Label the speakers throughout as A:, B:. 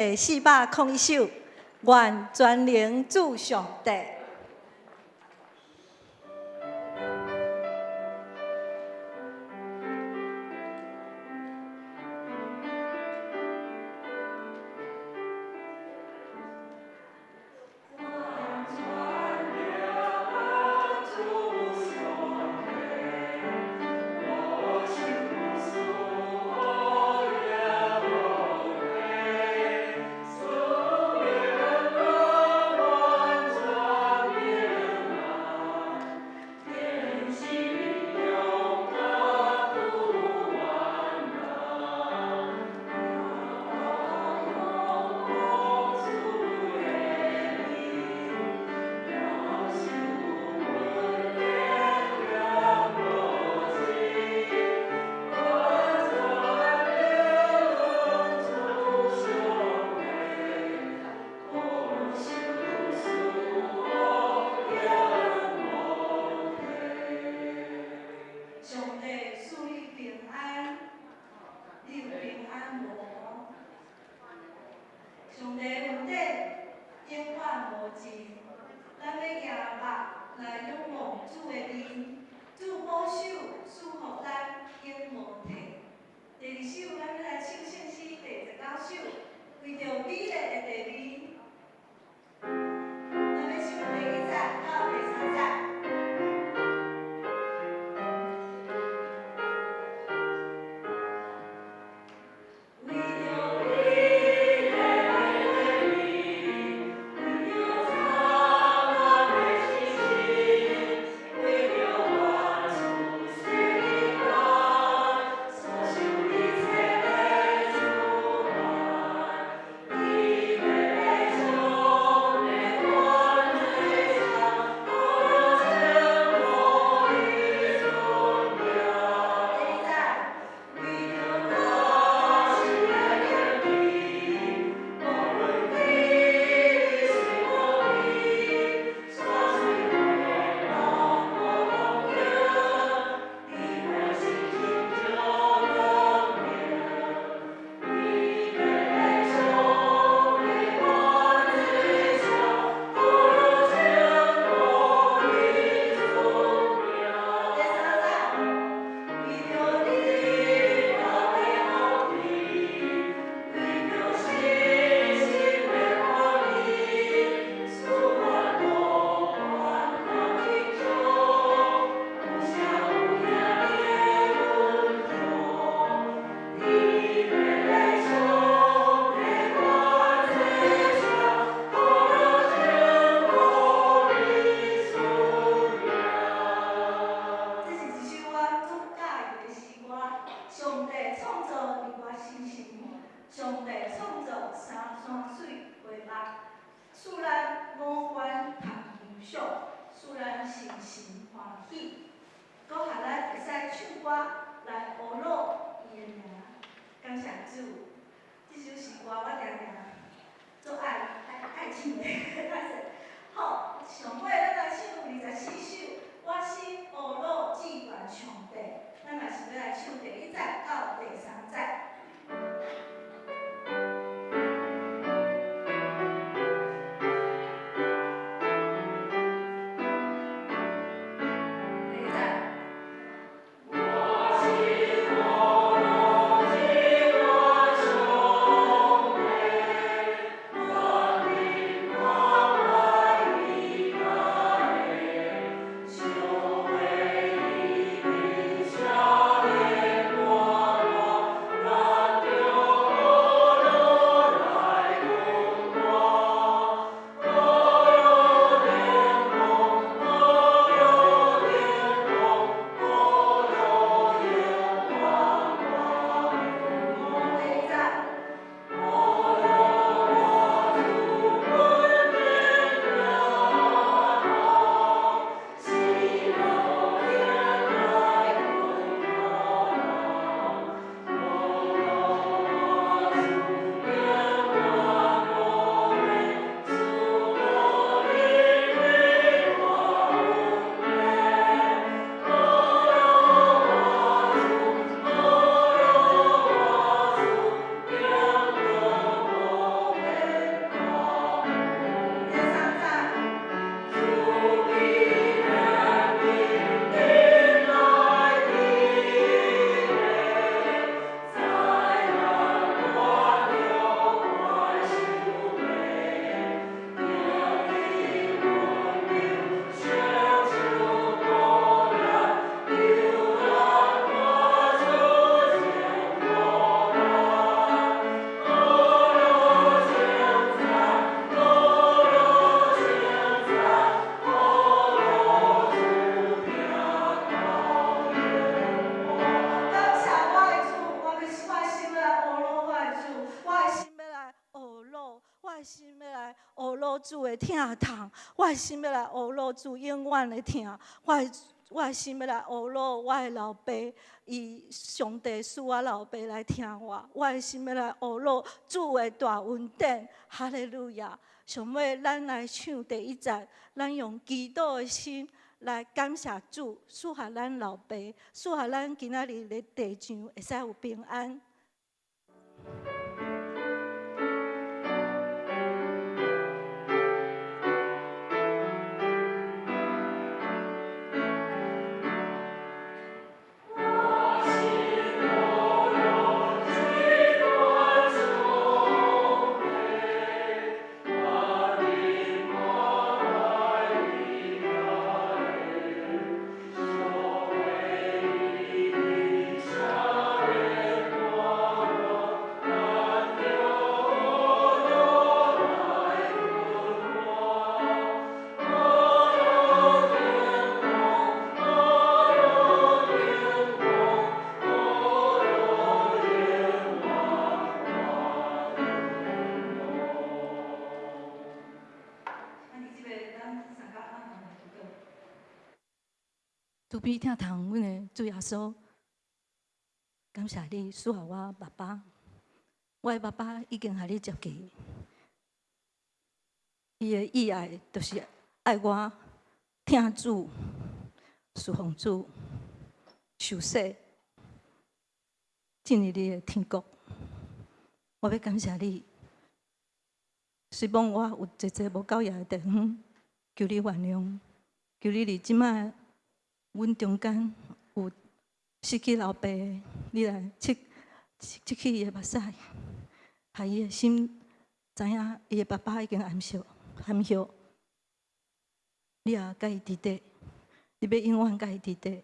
A: 401首，愿全能主上帝。的心要来学老主的疼痛，我的心要来学老主永远的疼，我的心要来学老我的老爸，以上帝使我老爸来听我，我的心要来学老主的大恩典，哈利路亚！上尾咱来唱第一节，咱用祈祷的心来感谢主，赐下咱老爸，赐下咱今仔日的地上会使有平安。主必疼痛，阮的主耶稣，感谢你赐予我爸爸。我的爸爸已经和你接近，伊的意爱就是爱我听主、侍奉主、受洗，进入你的天国。我要感谢你，虽然我有一个无够野的地方，求你原谅，求你伫即摆。阮中间有失去老爸的，你来切去伊的目屎，害伊的心知影伊的爸爸已经暗惜，你也甲伊伫底，你要永远甲伊伫底。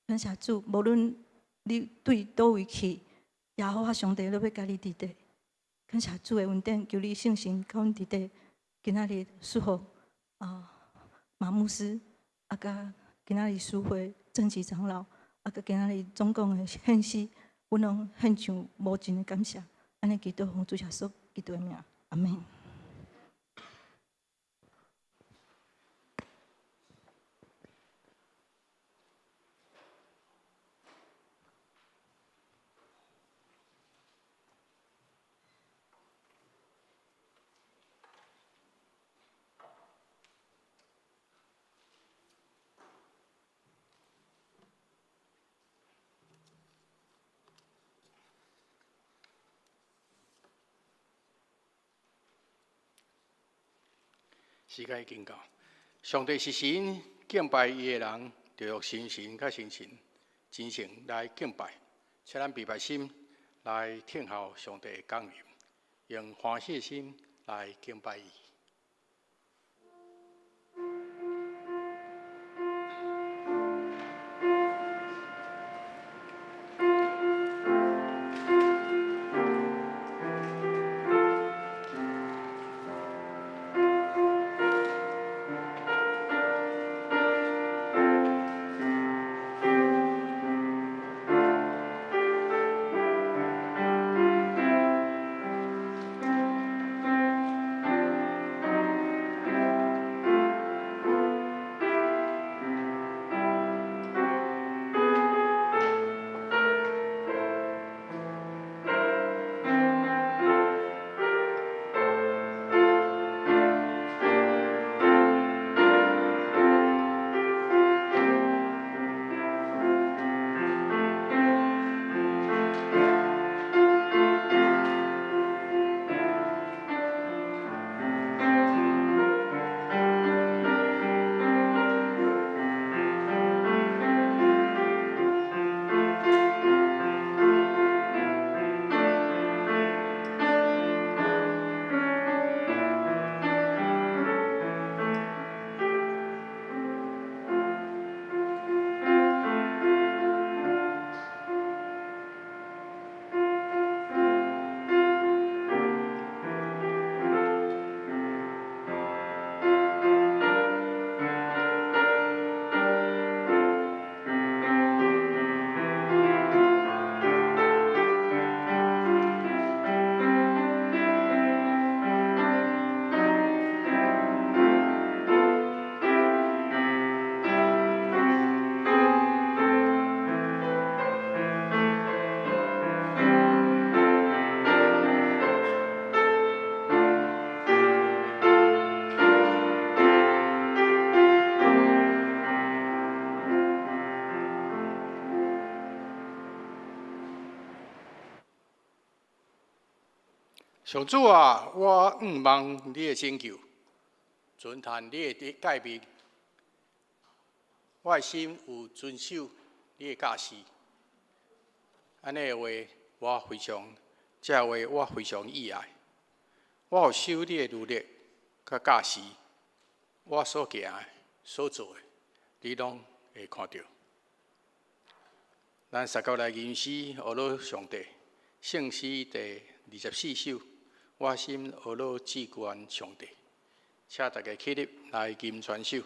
A: 感谢主，无论你对倒位去，耶和华上帝都要甲你伫底。感谢主的恩典，求你圣神甲阮伫底。今仔日祝福马牧师甲。今仔日书会正旗长老，甲今仔日总共的献诗，阮拢献上无尽的感谢。安尼祈祷奉主耶稣基督的名，阿门。
B: 时间已经到，上帝是神，敬拜伊的人就用心神甲心情、真诚来敬拜，请咱备心来听候上帝的讲言，用欢喜的心来敬拜伊。上主啊，我望你的拯救，尊叹你的改变。我的心有遵守你的教示，安尼的话，这话我非常意爱。我有守你的律例，甲教示，我所行的、所做的，你拢会看到。咱撒高来吟诗，学老上帝，圣诗第24首。我心学老至高上帝，请大家起立来吟全首。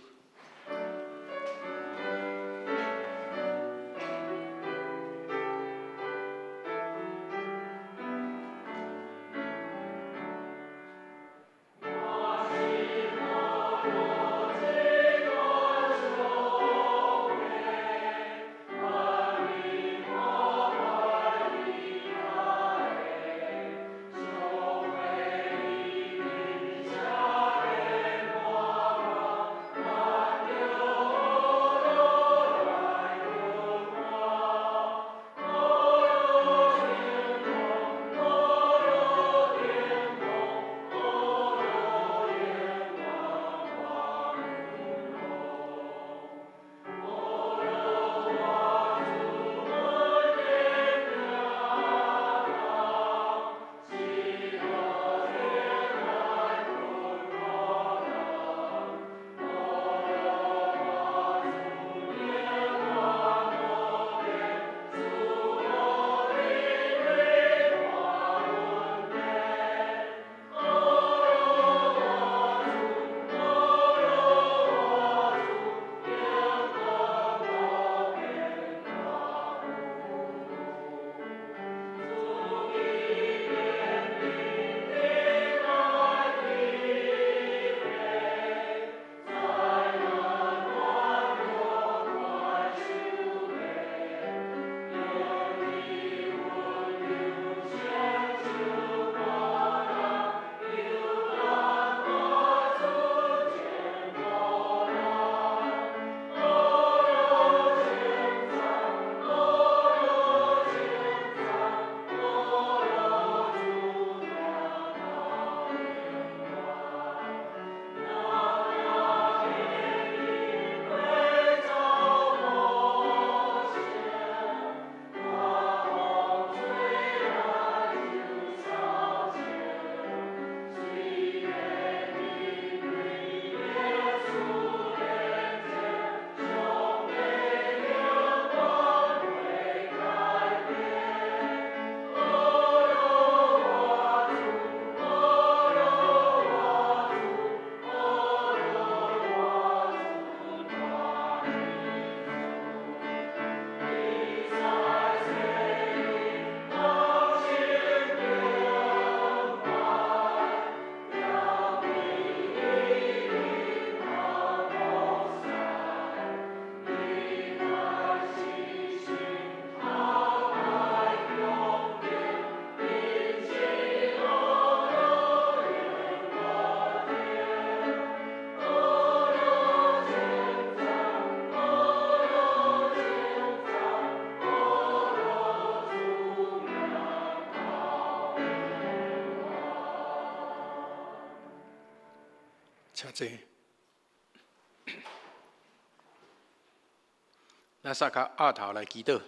B: 请坐。咱撒卡额头来祈祷。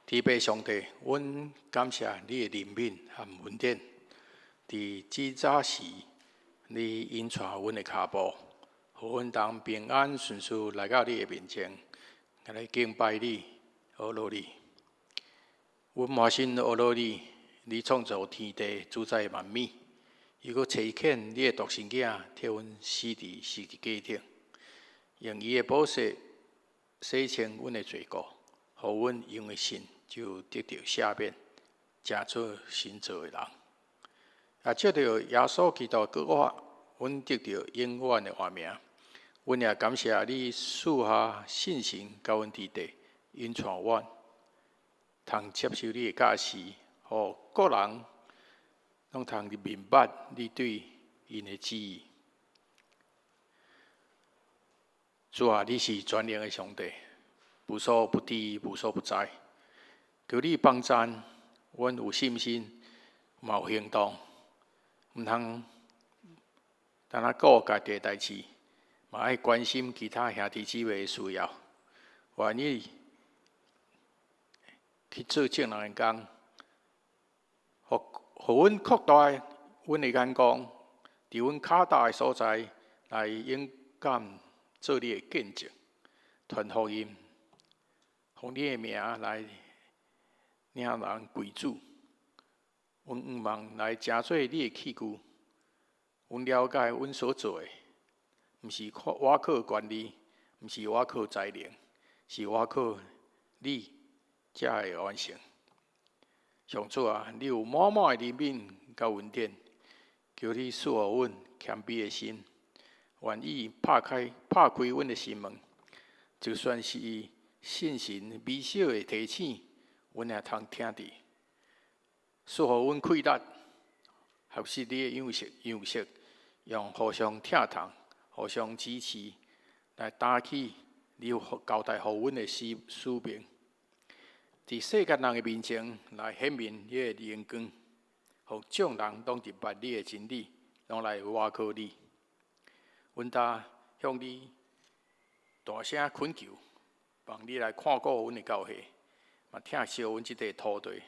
B: 天父上帝，阮感谢你的怜悯和恩典。伫即早时，你引带阮的脚步，互阮当平安顺遂来到你的面前，来敬拜你、学罗你。阮满心学罗你，你创造天地，主宰万物。又搁差遣你的独生囝，替阮死伫十字架顶，用伊的宝血洗清阮的罪过，互阮因为信就得到赦免，成做新造的人。借着耶稣基督的我，阮得到永远的活命。阮也感谢你赐下信心，甲阮伫地，引带阮，通接受你的教示，互各人拢通明白你对因的旨意。主啊，你是全能的上帝，无所不知，无所不在。求你帮赞，阮有信心，嘛有行动，毋通单啊顾家己的代志，嘛爱关心其他兄弟姊妹的需要，愿意去做正人的工，互阮扩大阮的眼光，伫阮骹踏的所在来勇敢做你的见证，传福音，用你的名来领人归主。阮毋望来成做你的器具。阮了解阮所做的，毋是我靠权力，毋是我靠才能，是我靠你才会完成。上主啊，你有满满的怜悯甲恩典，求你赐予阮谦卑的心，愿意拍开阮的心门，就算是信心微小的提醒，阮也通听伫。赐予阮气力，学习你的样式，用互相疼痛、互相支持，来担起你交代互阮的使命。伫世间人的面前来显明你的荣光，互众人拢明白你的真理，拢来倚靠你。阮今向你大声恳求，望你来看顾阮的教会，嘛疼惜阮即块土地，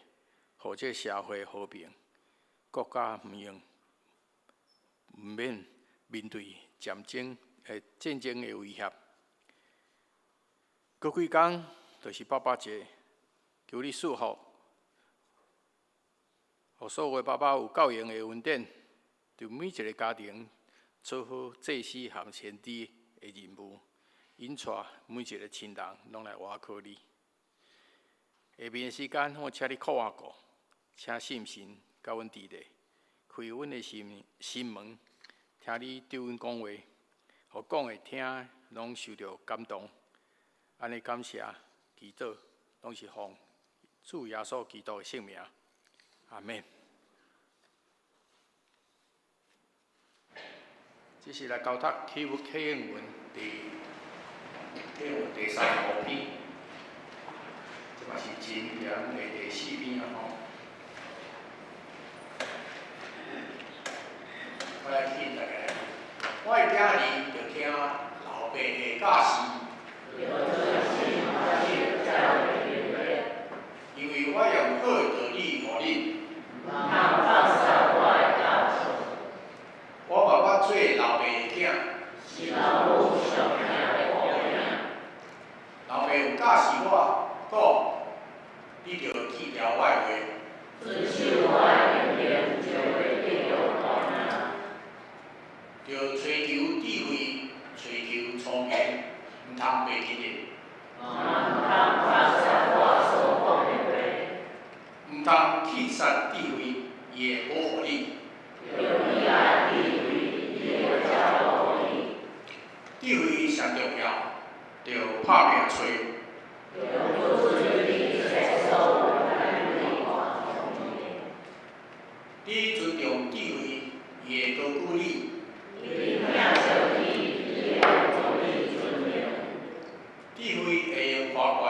B: 互这社会和平，国家毋免面对战争的威胁。过几工就是爸爸节。求你赐福，互所有爸爸有教养的恩典，对每一个家庭做好祭司和先知的任务，引带每一个亲人拢来倚靠你。下面的时间，我请你靠我顾，请信心甲阮伫咧，开阮的心门，听你对阮讲话，互讲的听拢受到感动。安尼感谢祈祷，拢是奉主耶稣基督的圣名，阿门。这是来交读启应文第35篇，这嘛是真严的第4篇啊吼。我来听大家，我的囝儿着听老爸的教示。因为我用好的道理予恁，我爸爸做老爸的囝，老爸有教示我，讲你着记牢我的话，着追求智慧，追求聪明，毋通袂记哩。毋通弃杀智慧，伊会保护你。智慧上重要，着拍拼找。你尊重智慧，伊会高举你。智慧会用花冠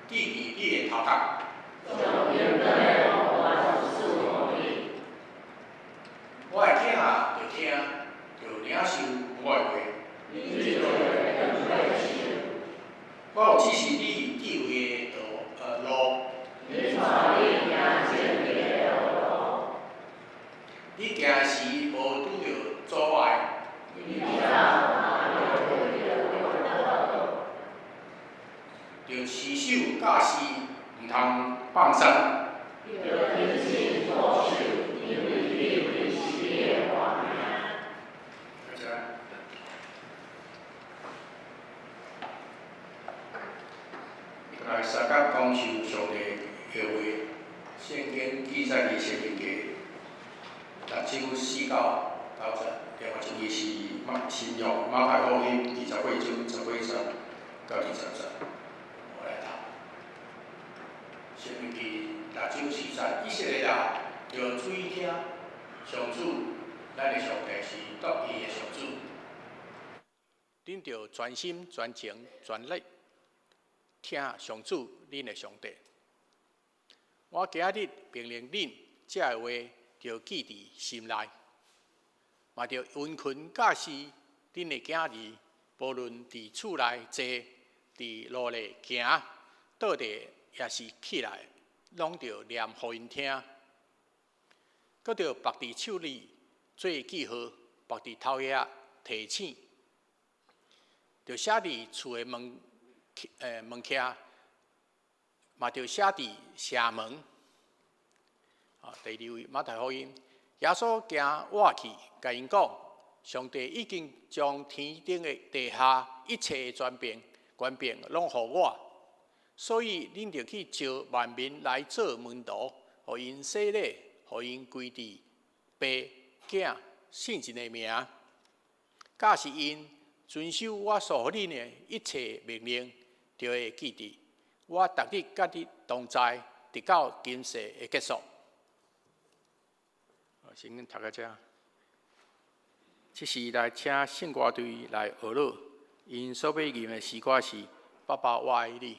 B: 抵伫你的头壳。我的囝着听，着领受我的话。我有指示你智慧的路。你行时无拄着阻碍。着持守教示，毋通放松。来三角讲授上帝的话，圣经记载伫申命记6章4到90，另外一个是新约马太福音28章18节到20节。我来读。申命记6章4节，以色列人要注意听，上主，咱的上帝是独一的上主。恁着全心、全情、全力听上主恁的上帝。我今日命令恁这话，就记伫心内，嘛着温存教示恁的囝儿，无论伫厝内坐，伫路内行，倒地也是起来，拢着念互因听。搁着绑伫手里做记号，绑伫头遐提醒，着写伫厝的门徛，嘛着写伫城门。第二位马太福音，耶稣行活去，甲因讲：上帝已经将天顶的地下一切的权柄拢互我，所以恁着去招万民来做门徒，互因洗礼，互因归伫爸、囝、圣神的名，教示因遵守我所予恁的一切命令，就会记伫我逐日甲你同在，直到今世的结束。先读到这。这时来请圣歌队来学乐，因所要吟的诗歌是《爸爸我爱你》。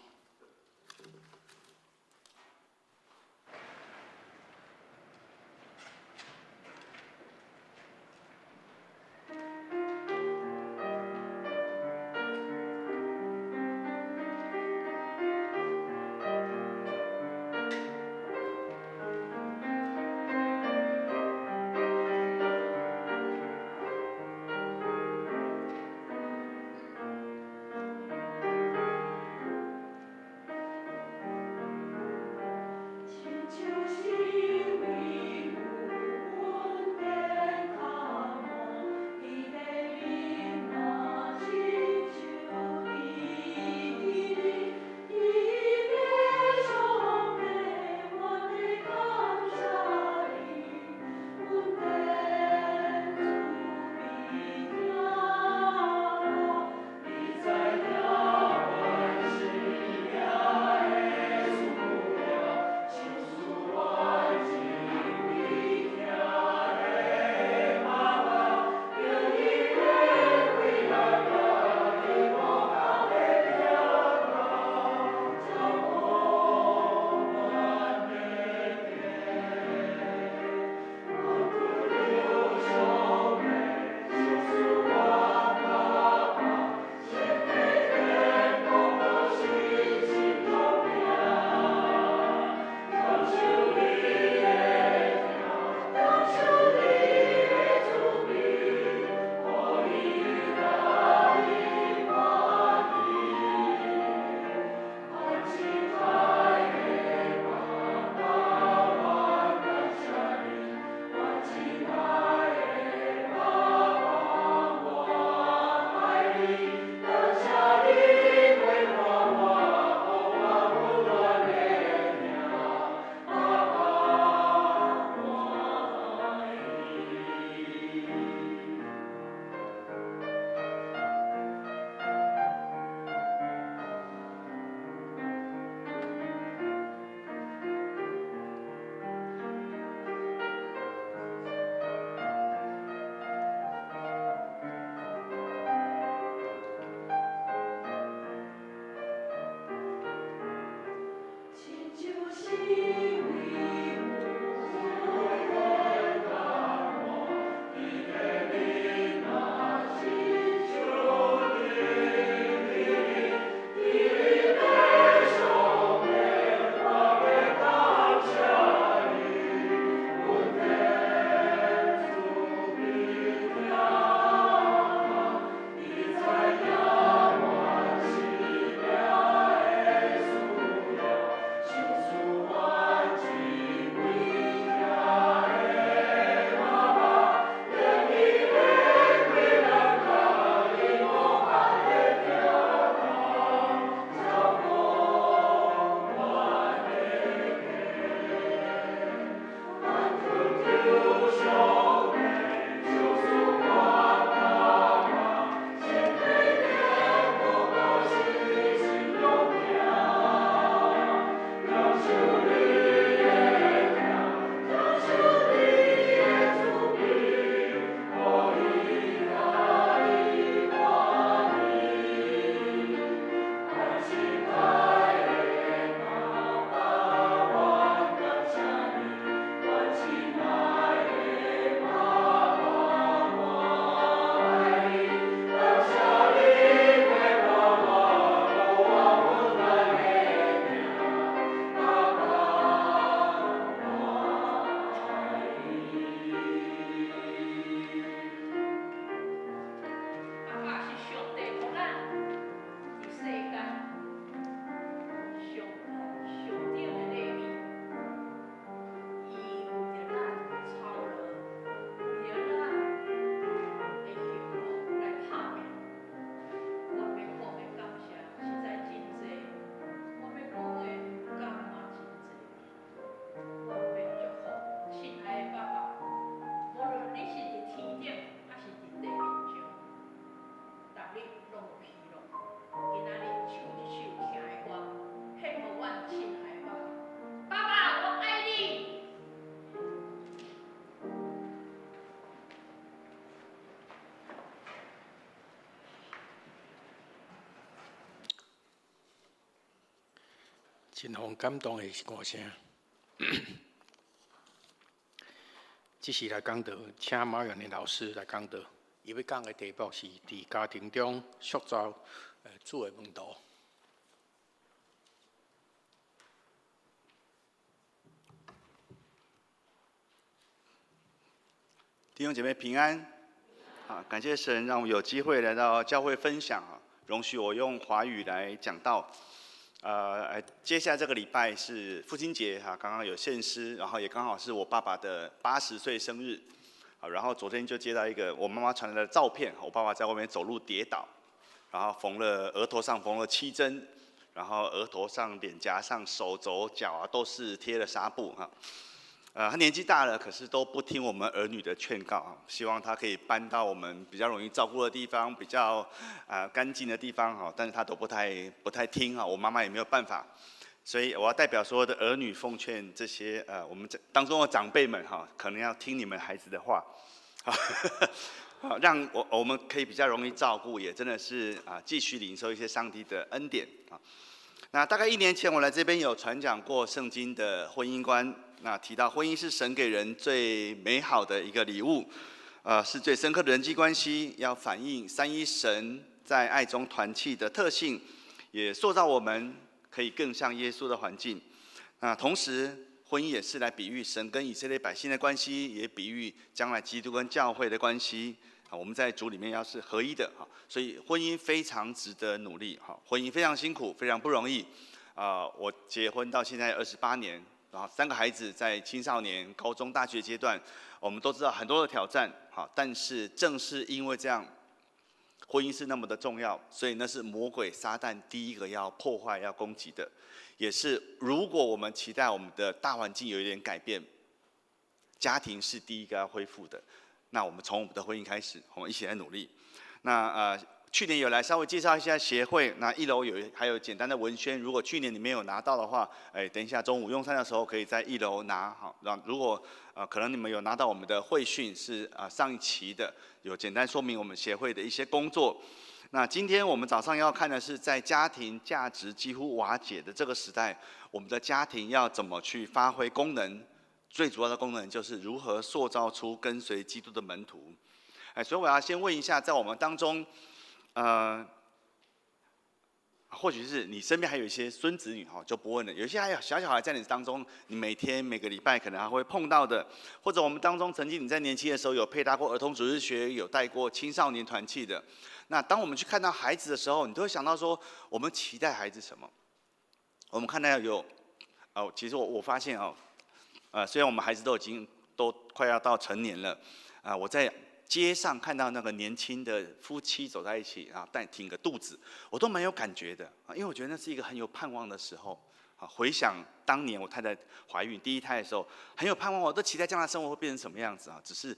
B: 真让感动的歌声。这是来讲到，请马元的老师来讲到，伊要讲的题目是伫家庭中塑造主的门徒。
C: 弟兄姐妹平安，感谢神让我有机会来到教会分享容许我用华语来讲道。接下来这个礼拜是父亲节刚刚有献诗，然后也刚好是我爸爸的80岁生日。然后昨天就接到一个我妈妈传来的照片，我爸爸在外面走路跌倒，然后额头上缝了7针，然后额头上、脸颊上、手肘、脚都是贴了纱布他年纪大了，可是都不听我们儿女的劝告希望他可以搬到我们比较容易照顾的地方，比较干净的地方但是他都不太听我妈妈也没有办法，所以我要代表所有的儿女奉劝这些我们当中的长辈们可能要听你们孩子的话让我们可以比较容易照顾，也真的是继续领受一些上帝的恩典那大概1年前我来这边有传讲过圣经的婚姻观。那提到婚姻是神给人最美好的一个礼物，是最深刻的人际关系，要反映三一神在爱中团契的特性，也塑造我们可以更像耶稣的环境。那同时，婚姻也是来比喻神跟以色列百姓的关系，也比喻将来基督跟教会的关系。我们在主里面要是合一的，所以婚姻非常值得努力。婚姻非常辛苦，非常不容易。我结婚到现在28年。然后3个孩子在青少年、高中、大学阶段，我们都知道很多的挑战，但是正是因为这样，婚姻是那么的重要，所以那是魔鬼撒旦第一个要破坏、要攻击的，也是如果我们期待我们的大环境有一点改变，家庭是第一个要恢复的，那我们从我们的婚姻开始，我们一起来努力。那去年有来稍微介绍一下协会，那1楼还有简单的文宣，如果去年你没有拿到的话，等一下中午用餐的时候可以在1楼拿如果可能你们有拿到我们的会讯是上一期的，有简单说明我们协会的一些工作。那今天我们早上要看的是在家庭价值几乎瓦解的这个时代，我们的家庭要怎么去发挥功能？最主要的功能就是如何塑造出跟随基督的门徒。所以我要先问一下，在我们当中。或许是你身边还有一些孙子女就不问了。有些还有小孩在你当中，你每天每个礼拜可能还会碰到的，或者我们当中曾经你在年轻的时候有配搭过儿童主日学，有带过青少年团契的。那当我们去看到孩子的时候，你都会想到说，我们期待孩子什么？我们看到其实我发现虽然我们孩子都快要到成年了，我在街上看到那个年轻的夫妻走在一起但挺个肚子，我都蛮有感觉的因为我觉得那是一个很有盼望的时候回想当年我太太怀孕第1胎的时候，很有盼望，我都期待将来生活会变成什么样子只是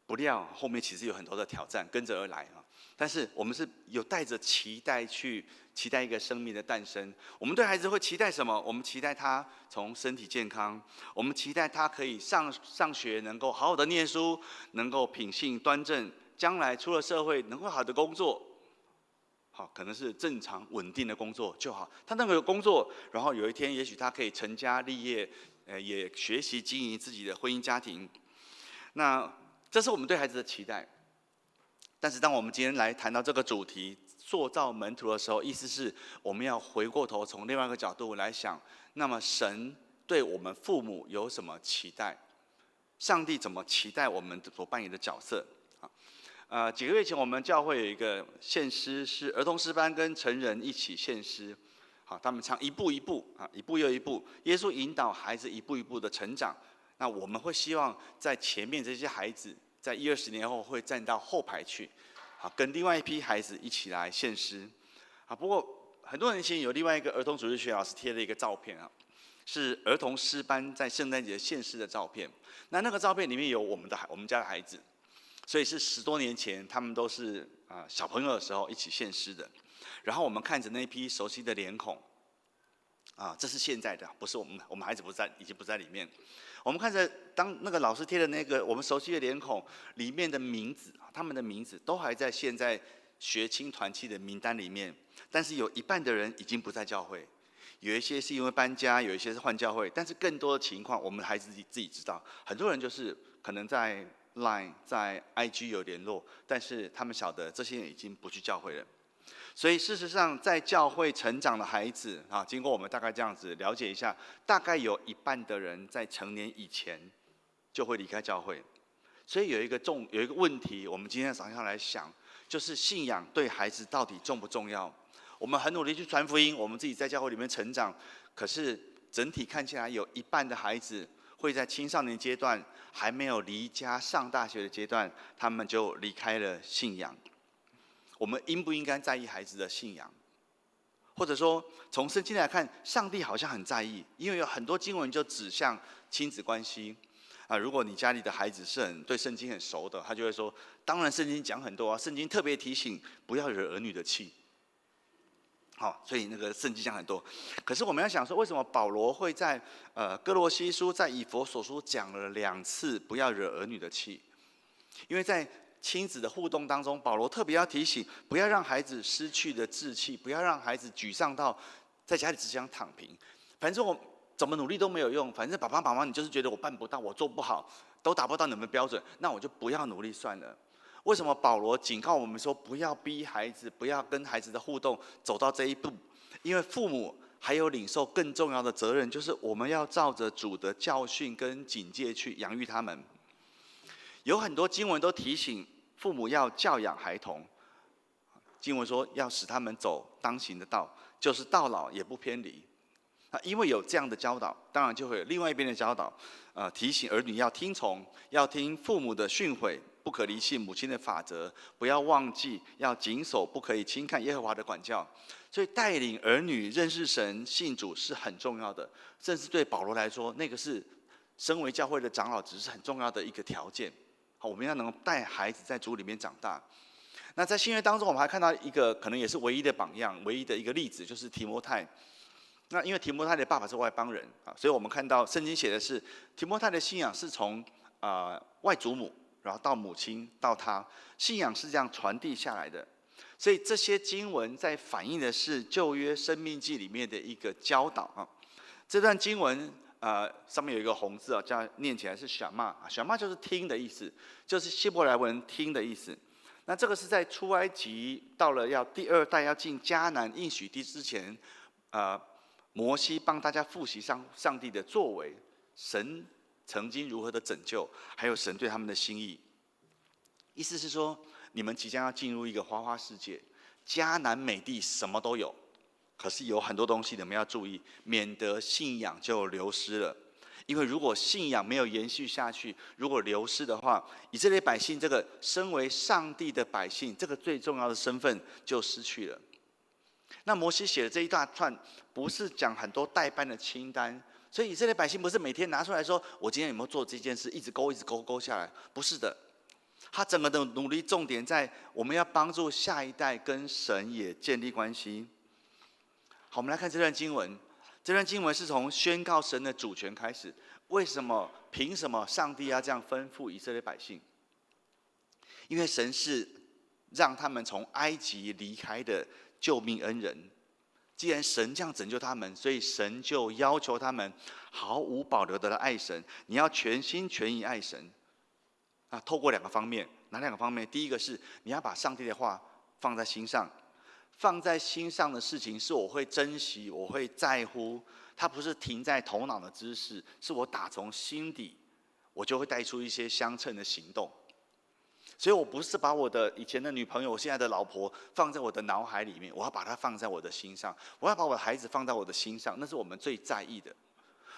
C: 不料后面其实有很多的挑战跟着而来但是我们是有带着期待去期待一个生命的诞生。我们对孩子会期待什么？我们期待他从身体健康，我们期待他可以上学能够好好的念书，能够品性端正，将来出了社会能够好的工作，可能是正常稳定的工作就好。他能够有工作，然后有一天也许他可以成家立业，也学习经营自己的婚姻家庭。那这是我们对孩子的期待。但是当我们今天来谈到这个主题塑造门徒的时候，意思是我们要回过头从另外一个角度来想，那么神对我们父母有什么期待？上帝怎么期待我们所扮演的角色？几个月前我们教会有一个献诗，是儿童诗班跟成人一起献诗，他们唱一步一步一步又一步，耶稣引导孩子一步一步的成长。那我们会希望在前面这些孩子在10-20年后会站到后排去，跟另外一批孩子一起来献诗。不过很多年前有另外一个儿童主日学老师贴了一个照片是儿童诗班在圣诞节献诗的照片。那个照片里面有我们家的孩子，所以是10多年前他们都是小朋友的时候一起献诗的。然后我们看着那批熟悉的脸孔，这是现在的，不是我们孩子已经不在里面。我们看着当那个老师贴的那个我们熟悉的脸孔里面的名字，他们的名字都还在现在学青团契的名单里面，但是有一半的人已经不在教会，有一些是因为搬家，有一些是换教会，但是更多的情况，我们孩子自己知道。很多人就是可能在 Line、在 IG 有联络，但是他们晓得这些人已经不去教会了。所以事实上，在教会成长的孩子啊，经过我们大概这样子了解一下，大概有一半的人在成年以前就会离开教会。所以有一个问题，我们今天早上来想，就是信仰对孩子到底重不重要？我们很努力去传福音，我们自己在教会里面成长，可是整体看起来有一半的孩子会在青少年阶段还没有离家上大学的阶段，他们就离开了信仰。我们应不应该在意孩子的信仰？或者说，从圣经来看，上帝好像很在意，因为有很多经文就指向亲子关系。如果你家里的孩子是对圣经很熟的，他就会说：当然圣经讲很多啊，圣经特别提醒不要惹儿女的气。好，所以那个圣经讲很多。可是我们要想说，为什么保罗会在哥罗西书、在以弗所书讲了2次不要惹儿女的气？因为在亲子的互动当中，保罗特别要提醒，不要让孩子失去了志气，不要让孩子沮丧到在家里只想躺平。反正我怎么努力都没有用，反正爸爸妈妈你就是觉得我办不到，我做不好，都达不到你们的标准，那我就不要努力算了。为什么保罗警告我们说，不要逼孩子，不要跟孩子的互动走到这一步？因为父母还有领受更重要的责任，就是我们要照着主的教训跟警戒去养育他们。有很多经文都提醒父母要教养孩童，经文说要使他们走当行的道，就是到老也不偏离。因为有这样的教导，当然就会有另外一边的教导，提醒儿女要听从，要听父母的训诲，不可离弃母亲的法则，不要忘记，要谨守，不可以轻看耶和华的管教。所以带领儿女认识神、信主是很重要的，甚至对保罗来说，那个是身为教会的长老，只是很重要的一个条件。好，我们要能带孩子在主里面长大。那在新约当中，我们还看到一个可能也是唯一的榜样，唯一的一个例子，就是提摩太。那因为提摩太的爸爸是外邦人啊，所以我们看到圣经写的是提摩太的信仰是从外祖母，然后到母亲，到他，信仰是这样传递下来的。所以这些经文在反映的是旧约生命记里面的一个教导啊。这段经文上面有一个红字啊，叫念起来是shama啊，shama就是听的意思，就是希伯来文听的意思。那这个是在出埃及到了要第2代要进迦南应许地之前，摩西帮大家复习上帝的作为，神曾经如何的拯救，还有神对他们的心意。意思是说，你们即将要进入一个花花世界，迦南美地什么都有。可是有很多东西你们要注意，免得信仰就流失了。因为如果信仰没有延续下去，如果流失的话，以色列百姓这个身为上帝的百姓，这个最重要的身份就失去了。那摩西写的这一大串，不是讲很多代办的清单，所以以色列百姓不是每天拿出来说，我今天有没有做这件事，一直勾下来，不是的。他整个的努力重点在我们要帮助下一代跟神也建立关系。好，我们来看这段经文。这段经文是从宣告神的主权开始。为什么？凭什么上帝要这样吩咐以色列百姓？因为神是让他们从埃及离开的救命恩人。既然神这样拯救他们，所以神就要求他们毫无保留的来爱神。你要全心全意爱神。透过2个方面，哪2个方面？第一个是你要把上帝的话放在心上。放在心上的事情是我会珍惜，我会在乎，它不是停在头脑的知识，是我打从心底，我就会带出一些相称的行动。所以我不是把我的以前的女朋友、我现在的老婆放在我的脑海里面，我要把它放在我的心上，我要把我的孩子放在我的心上，那是我们最在意的。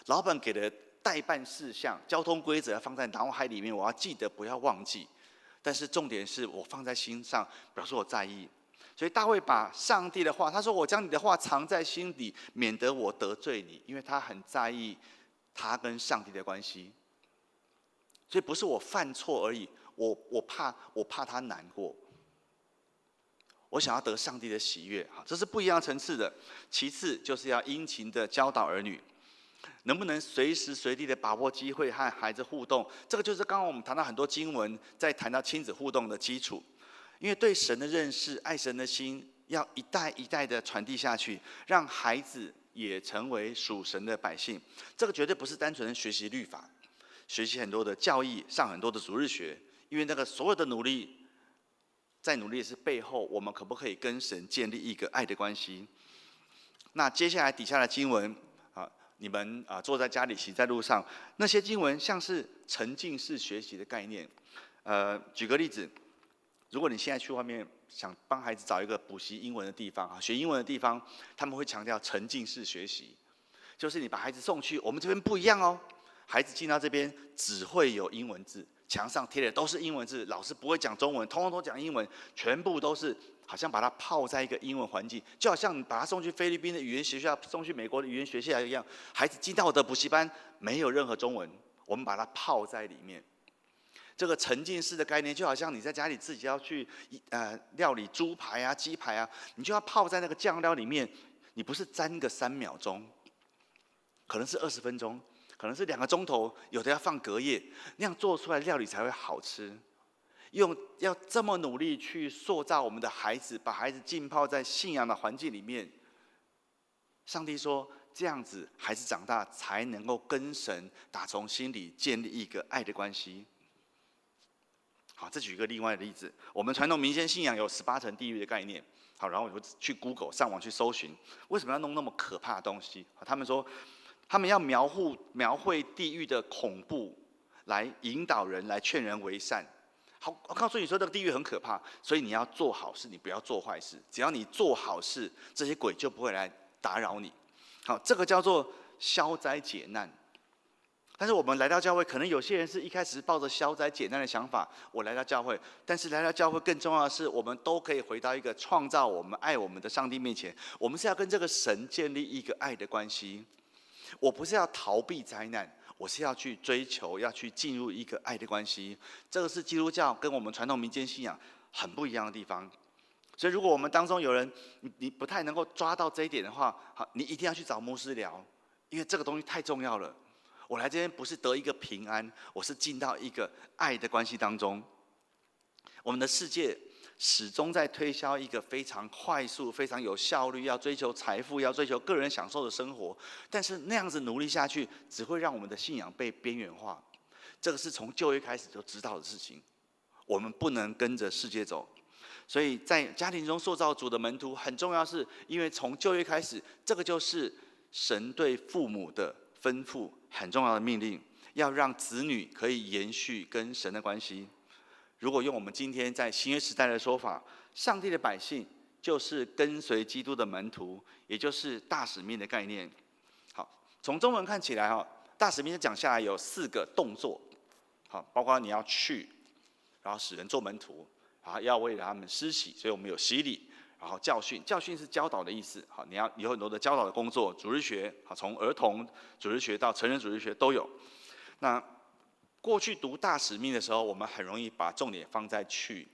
C: 老板给的代办事项、交通规则要放在脑海里面，我要记得，不要忘记。但是重点是我放在心上，表示我在意。所以大卫把上帝的话，他说：“我将你的话藏在心底，免得我得罪你。”因为他很在意他跟上帝的关系。所以不是我犯错而已，我怕他难过。我想要得上帝的喜悦，这是不一样层次的。其次就是要殷勤的教导儿女，能不能随时随地的把握机会和孩子互动？这个就是刚刚我们谈到很多经文，在谈到亲子互动的基础。因为对神的认识、爱神的心，要一代一代的传递下去，让孩子也成为属神的百姓。这个绝对不是单纯的学习律法，学习很多的教义，上很多的主日学，因为那个所有的努力，在努力的是背后，我们可不可以跟神建立一个爱的关系？那接下来底下的经文啊，你们坐在家里，骑在路上，那些经文像是沉浸式学习的概念。举个例子，如果你现在去外面想帮孩子找一个补习英文的地方学英文的地方，他们会强调沉浸式学习，就是你把孩子送去，我们这边不一样哦，孩子进到这边只会有英文字，墙上贴的都是英文字，老师不会讲中文，通通都讲英文，全部都是好像把他泡在一个英文环境，就好像你把他送去菲律宾的语言学校，送去美国的语言学校一样。孩子进到我的补习班，没有任何中文，我们把他泡在里面。这个沉浸式的概念，就好像你在家里自己要去料理猪排啊、鸡排啊，你就要泡在那个酱料里面，你不是沾个3秒钟，可能是20分钟，可能是2个钟头，有的要放隔夜，那样做出来的料理才会好吃。要这么努力去塑造我们的孩子，把孩子浸泡在信仰的环境里面。上帝说，这样子孩子长大才能够跟神打从心里建立一个爱的关系。好，再举一个另外的例子，我们传统民间信仰有18层地狱的概念。好，然后我就去 Google 上网去搜寻，为什么要弄那么可怕的东西？他们说，他们要描绘地狱的恐怖，来引导人，来劝人为善。好，我告诉你说，这个地狱很可怕，所以你要做好事，你不要做坏事。只要你做好事，这些鬼就不会来打扰你。好，这个叫做消灾解难。但是我们来到教会，可能有些人是一开始抱着消灾解难的想法，我来到教会。但是来到教会更重要的是，我们都可以回到一个创造我们、爱我们的上帝面前。我们是要跟这个神建立一个爱的关系。我不是要逃避灾难，我是要去追求，要去进入一个爱的关系。这个是基督教跟我们传统民间信仰很不一样的地方。所以，如果我们当中有人你不太能够抓到这一点的话，好，你一定要去找牧师聊，因为这个东西太重要了。我来这边不是得一个平安，我是进到一个爱的关系当中。我们的世界始终在推销一个非常快速、非常有效率，要追求财富、要追求个人享受的生活。但是那样子努力下去，只会让我们的信仰被边缘化。这个是从旧约开始就知道的事情。我们不能跟着世界走。所以在家庭中塑造主的门徒很重要，是因为从旧约开始，这个就是神对父母的吩咐，很重要的命令，要让子女可以延续跟神的关系。如果用我们今天在新约时代的说法，上帝的百姓就是跟随基督的门徒，也就是大使命的概念。好，从中文看起来大使命讲下来有4个动作，好，包括你要去，然后使人做门徒，然后要为他们施洗，所以我们有洗礼。然后教训是教导的意思。好，你要有很多的教导的工作，主日学，好，从儿童主日学到成人主日学都有。那过去读大使命的时候，我们很容易把重点放在去，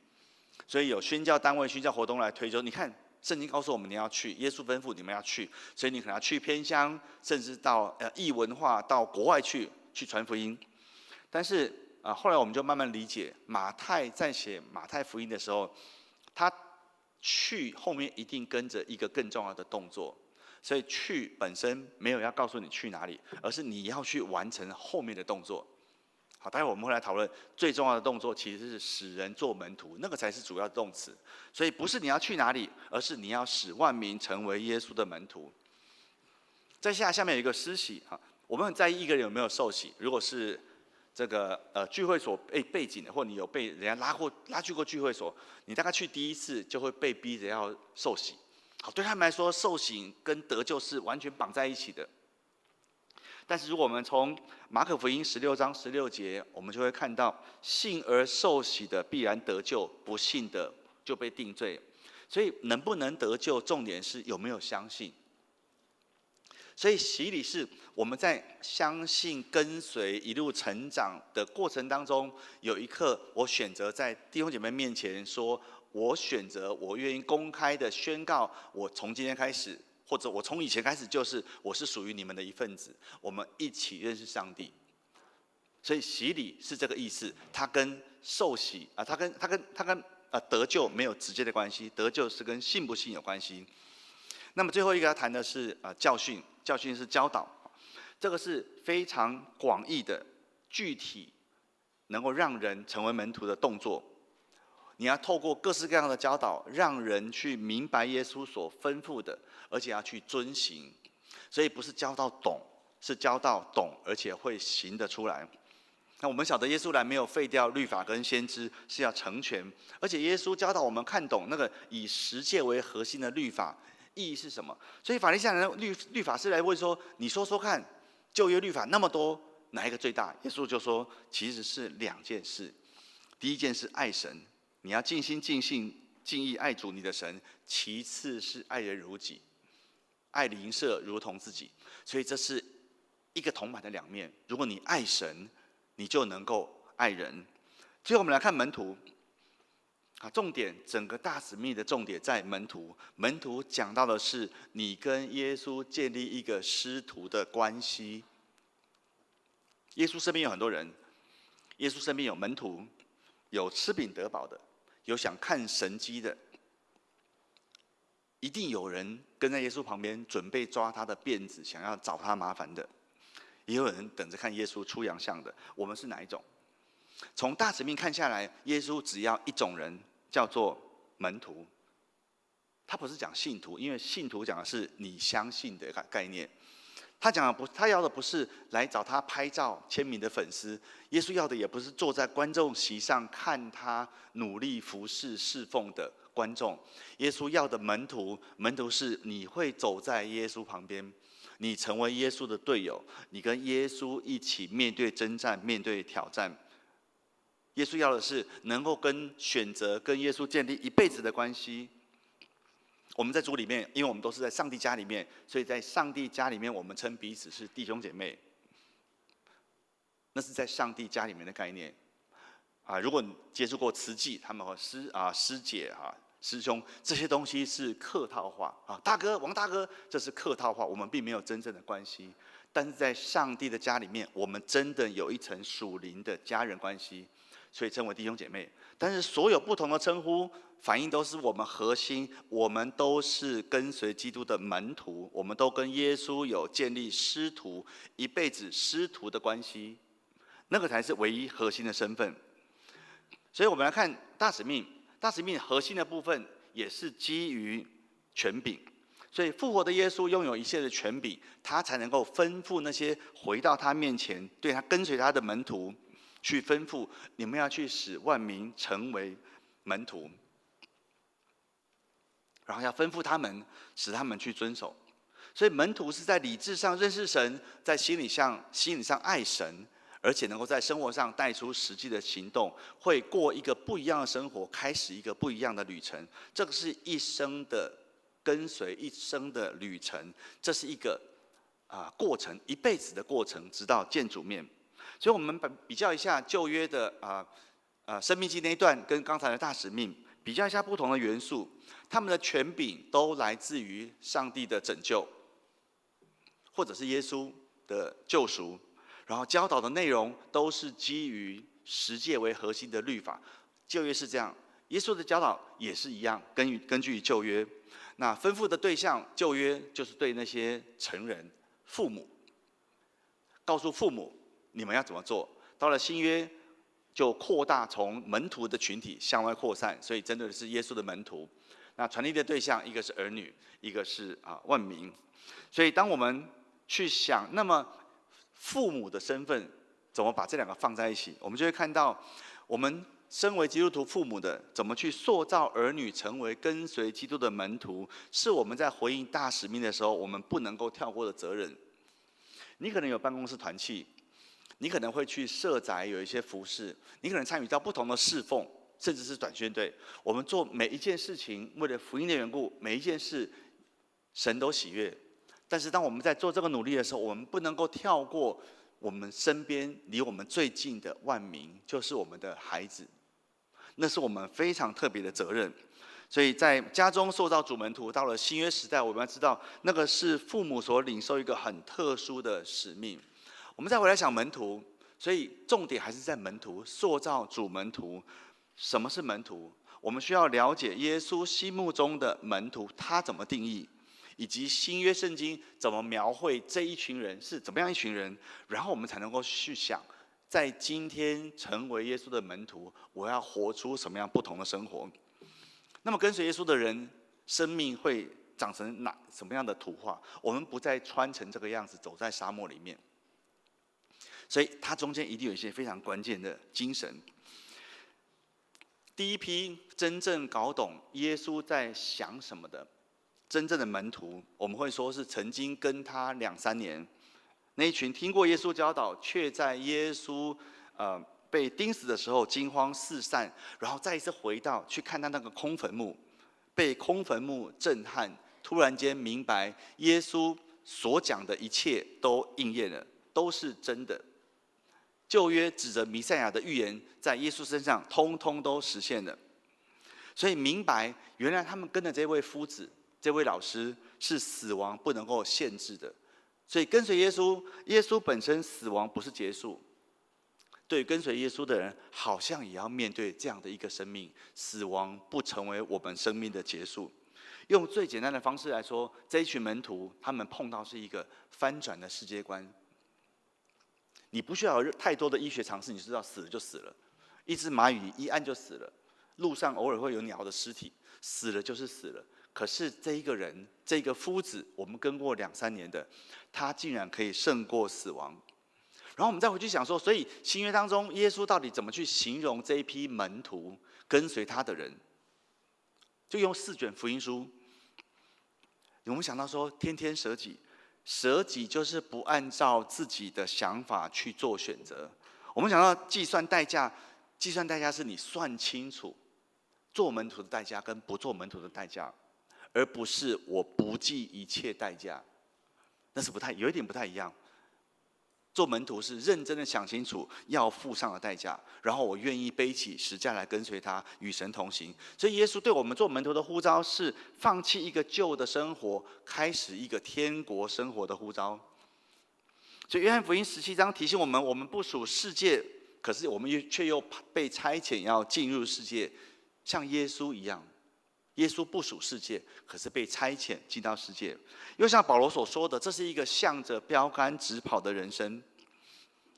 C: 所以有宣教单位、宣教活动来推究。你看，圣经告诉我们你要去，耶稣吩咐你们要去，所以你可能要去偏乡，甚至到异文化到国外去传福音。但是后来我们就慢慢理解，马太在写马太福音的时候，他去后面一定跟着一个更重要的动作，所以去本身没有要告诉你去哪里，而是你要去完成后面的动作。好，待会我们会来讨论最重要的动作其实是使人做门徒，那个才是主要的动词。所以不是你要去哪里，而是你要使万民成为耶稣的门徒。在下面有一个施洗，我们很在意一个人有没有受洗。如果是这个聚会所背景的，或你有被人家拉去过聚会所，你大概去第一次就会被逼着要受洗。好，对他们来说，受洗跟得救是完全绑在一起的。但是如果我们从马可福音16章16节，我们就会看到，信而受洗的必然得救，不信的就被定罪。所以能不能得救，重点是有没有相信。所以洗礼是我们在相信、跟随、一路成长的过程当中，有一刻我选择在弟兄姐妹面前说，我选择，我愿意公开的宣告，我从今天开始，或者我从以前开始，就是我是属于你们的一份子，我们一起认识上帝。所以洗礼是这个意思，它跟受洗它跟得救没有直接的关系，得救是跟信不信有关系。那么最后一个要谈的是教训，教训是教导，这个是非常广义的、具体，能够让人成为门徒的动作。你要透过各式各样的教导，让人去明白耶稣所吩咐的，而且要去遵行。所以不是教到懂，是教到懂，而且会行得出来。那我们晓得耶稣来没有废掉律法跟先知，是要成全。而且耶稣教导我们看懂那个以十诫为核心的律法意义是什么。所以法利赛人律法师来问说：“你说说看，旧约律法那么多，哪一个最大？”耶稣就说：“其实是2件事。第一件是爱神，你要尽心尽性尽意爱主你的神；其次是爱人如己，爱邻舍如同自己。所以这是一个铜板的2面。如果你爱神，你就能够爱人。最后我们来看门徒，重点整个大使命的重点在门徒。门徒讲到的是你跟耶稣建立一个师徒的关系。耶稣身边有很多人，耶稣身边有门徒，有吃饼得饱的，有想看神迹的，一定有人跟在耶稣旁边，准备抓他的辫子，想要找他麻烦的。也有人等着看耶稣出洋相的。我们是哪一种？从大使命看下来，耶稣只要一种人，叫做门徒。他不是讲信徒，因为信徒讲的是你相信的概念。他要的不是来找他拍照签名的粉丝，耶稣要的也不是坐在观众席上看他努力服侍侍奉的观众。耶稣要的门徒是你会走在耶稣旁边，你成为耶稣的队友，你跟耶稣一起面对征战，面对挑战。耶稣要的是能够选择跟耶稣建立一辈子的关系。我们在主里面，因为我们都是在上帝家里面，所以在上帝家里面，我们称彼此是弟兄姐妹。那是在上帝家里面的概念。如果你接触过慈济，他们和师姐师兄，这些东西是客套话大哥、王大哥，这是客套话，我们并没有真正的关系。但是在上帝的家里面，我们真的有一层属灵的家人关系，所以称为弟兄姐妹。但是所有不同的称呼，反映都是我们核心，我们都是跟随基督的门徒，我们都跟耶稣有建立师徒一辈子师徒的关系，那个才是唯一核心的身份。所以我们来看大使命。大使命核心的部分也是基于权柄，所以复活的耶稣拥有一切的权柄，他才能够吩咐那些回到他面前、对他跟随他的门徒，去吩咐你们要去使万民成为门徒，然后要吩咐他们，使他们去遵守。所以门徒是在理智上认识神，在心理上爱神。而且能够在生活上带出实际的行动，会过一个不一样的生活，开始一个不一样的旅程。这个是一生的跟随，一生的旅程，这是一个过程，一辈子的过程，直到见主面。所以我们比较一下旧约的生命记那一段跟刚才的大使命，比较一下不同的元素，他们的权柄都来自于上帝的拯救，或者是耶稣的救赎。然后教导的内容都是基于十诫为核心的律法。旧约是这样，耶稣的教导也是一样，根据旧约。那吩咐的对象，旧约就是对那些成人、父母，告诉父母你们要怎么做。到了新约，就扩大从门徒的群体向外扩散，所以针对的是耶稣的门徒。那传递的对象，一个是儿女，一个是万民。所以当我们去想，那么父母的身份怎么把这2个放在一起，我们就会看到，我们身为基督徒父母的，怎么去塑造儿女成为跟随基督的门徒，是我们在回应大使命的时候，我们不能够跳过的责任。你可能有办公室团契，你可能会去社宅有一些服事，你可能参与到不同的侍奉，甚至是短宣队。我们做每一件事情，为了福音的缘故，每一件事神都喜悦。但是当我们在做这个努力的时候，我们不能够跳过我们身边离我们最近的万民，就是我们的孩子，那是我们非常特别的责任。所以在家中塑造主门徒，到了新约时代，我们要知道那个是父母所领受一个很特殊的使命。我们再回来想门徒，所以重点还是在门徒，塑造主门徒。什么是门徒？我们需要了解耶稣心目中的门徒，他怎么定义？以及新约圣经怎么描绘这一群人是怎么样一群人，然后我们才能够去想，在今天成为耶稣的门徒，我要活出什么样不同的生活。那么跟随耶稣的人，生命会长成什么样的图画？我们不再穿成这个样子，走在沙漠里面。所以它中间一定有一些非常关键的精神。第一批真正搞懂耶稣在想什么的真正的门徒，我们会说是曾经跟他2-3年，那一群听过耶稣教导，却在耶稣被钉死的时候惊慌四散，然后再一次回到去看他那个空坟墓，被空坟墓震撼，突然间明白耶稣所讲的一切都应验了，都是真的。旧约指着弥赛亚的预言，在耶稣身上通通都实现了。所以明白，原来他们跟的这位夫子、这位老师是死亡不能够限制的。所以跟随耶稣，耶稣本身死亡不是结束。对于跟随耶稣的人，好像也要面对这样的一个生命，死亡不成为我们生命的结束。用最简单的方式来说，这一群门徒他们碰到是一个翻转的世界观。你不需要有太多的医学常识，你知道死了就死了，一只蚂蚁一按就死了，路上偶尔会有鸟的尸体，死了就是死了。可是这一个人，这个夫子，我们跟过2-3年的，他竟然可以胜过死亡。然后我们再回去想说，所以新约当中，耶稣到底怎么去形容这一批门徒跟随他的人？就用4卷福音书，我们想到说，天天舍己。舍己就是不按照自己的想法去做选择。我们想到计算代价，计算代价是你算清楚做门徒的代价跟不做门徒的代价，而不是我不计一切代价。那是有一点不太一样。做门徒是认真的想清楚要付上的代价，然后我愿意背起十架来跟随他，与神同行。所以耶稣对我们做门徒的呼召是放弃一个旧的生活，开始一个天国生活的呼召。所以约翰福音17章提醒我们，我们不属世界，可是我们却又被差遣要进入世界，像耶稣一样。耶稣不属世界，可是被差遣进到世界。又像保罗所说的，这是一个向着标杆直跑的人生。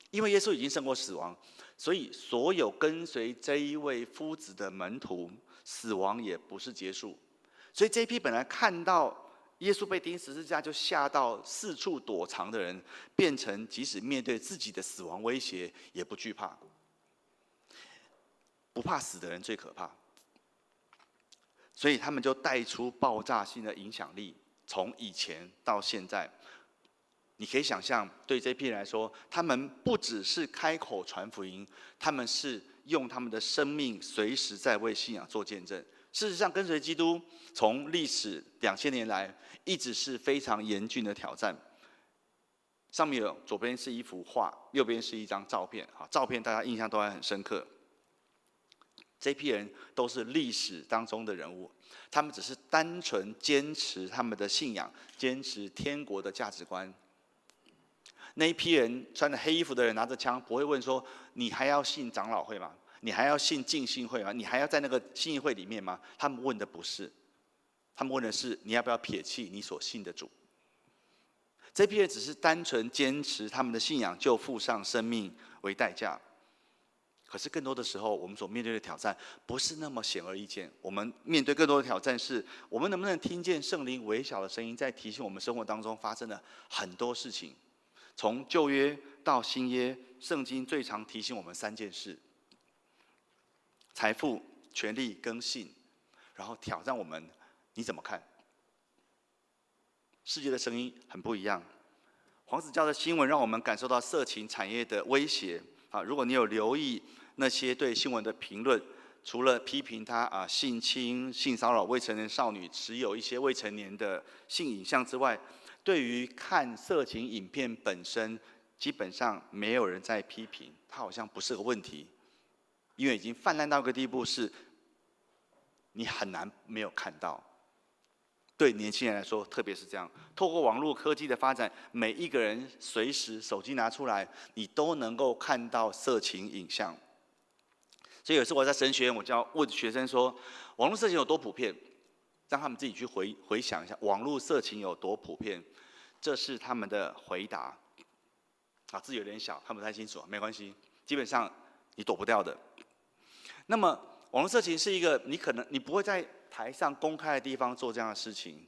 C: 因为耶稣已经胜过死亡，所以所有跟随这一位夫子的门徒，死亡也不是结束。所以这一批本来看到耶稣被钉十字架就吓到四处躲藏的人，变成即使面对自己的死亡威胁也不惧怕。不怕死的人最可怕。所以他们就带出爆炸性的影响力，从以前到现在。你可以想象，对这批人来说，他们不只是开口传福音，他们是用他们的生命随时在为信仰做见证。事实上，跟随基督从历史2000年来，一直是非常严峻的挑战。上面有左边是一幅画，右边是一张照片。照片大家印象都还很深刻。这批人都是历史当中的人物，他们只是单纯坚持他们的信仰，坚持天国的价值观。那一批人穿着黑衣服的人拿着枪，不会问说：“你还要信长老会吗？你还要信浸信会吗？你还要在那个信义会里面吗？”他们问的不是，他们问的是：你要不要撇弃你所信的主？这批人只是单纯坚持他们的信仰，就付上生命为代价。可是更多的时候，我们所面对的挑战不是那么显而易见。我们面对更多的挑战是，我们能不能听见圣灵微小的声音，在提醒我们生活当中发生了很多事情。从旧约到新约，圣经最常提醒我们3件事：财富、权力跟信，然后挑战我们，你怎么看？世界的声音很不一样。黄子佼的新闻让我们感受到色情产业的威胁。如果你有留意那些对新闻的评论，除了批评他性侵、性骚扰未成年少女，持有一些未成年的性影像之外，对于看色情影片本身，基本上没有人在批评，它好像不是个问题，因为已经泛滥到一个地步，是你很难没有看到。对年轻人来说，特别是这样，透过网络科技的发展，每一个人随时手机拿出来，你都能够看到色情影像。所以有时候我在神学院，我就要问学生说：网络色情有多普遍？让他们自己去回想一下，网络色情有多普遍。这是他们的回答。字有点小，看不太清楚，没关系，基本上你躲不掉的。那么，网络色情是一个你不会在台上公开的地方做这样的事情。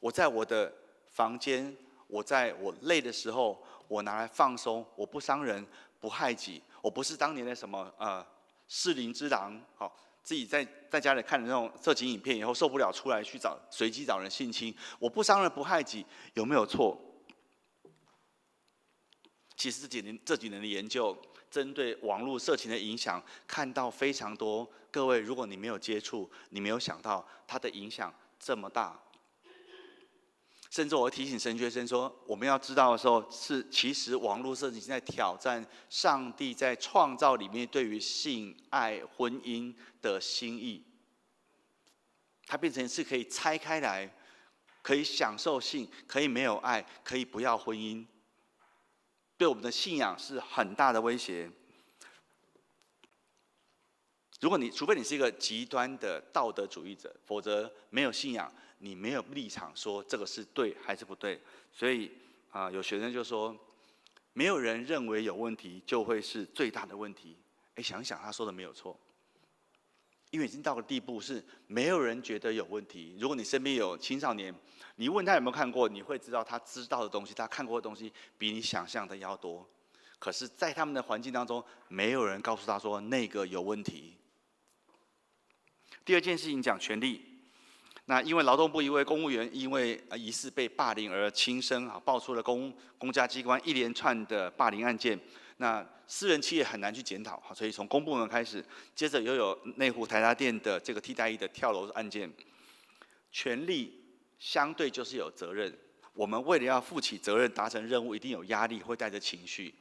C: 我在我的房间，我在我累的时候，我拿来放松，我不伤人，不害己。我不是当年的什么适龄之狼，自己在家里看的那种色情影片以后受不了，出来去随机找人性侵。我不伤人不害己，有没有错？其实这几年的研究，针对网络色情的影响，看到非常多。各位，如果你没有接触，你没有想到它的影响这么大。甚至我会提醒神学生说，我们要知道的时候，其实网络色情在挑战上帝在创造里面对于性爱婚姻的心意。它变成是可以拆开来，可以享受性，可以没有爱，可以不要婚姻。对我们的信仰是很大的威胁。除非你是一个极端的道德主义者，否则没有信仰，你没有立场说这个是对还是不对。所以有学生就说，没有人认为有问题，就会是最大的问题。想一想，他说的没有错。因为已经到了地步是没有人觉得有问题。如果你身边有青少年，你问他有没有看过，你会知道他知道的东西，他看过的东西比你想象的要多。可是，在他们的环境当中，没有人告诉他说那个有问题。第二件事情讲权利。那因为劳动部一位公务员因为疑似被霸凌而轻生，爆出了公家机关一连串的霸凌案件。那私人企业很难去检讨，所以从公部门开始，接着又有内湖台达电的这个替代役的跳楼案件。权利相对就是有责任，我们为了要负起责任、达成任务，一定有压力，会带着情绪。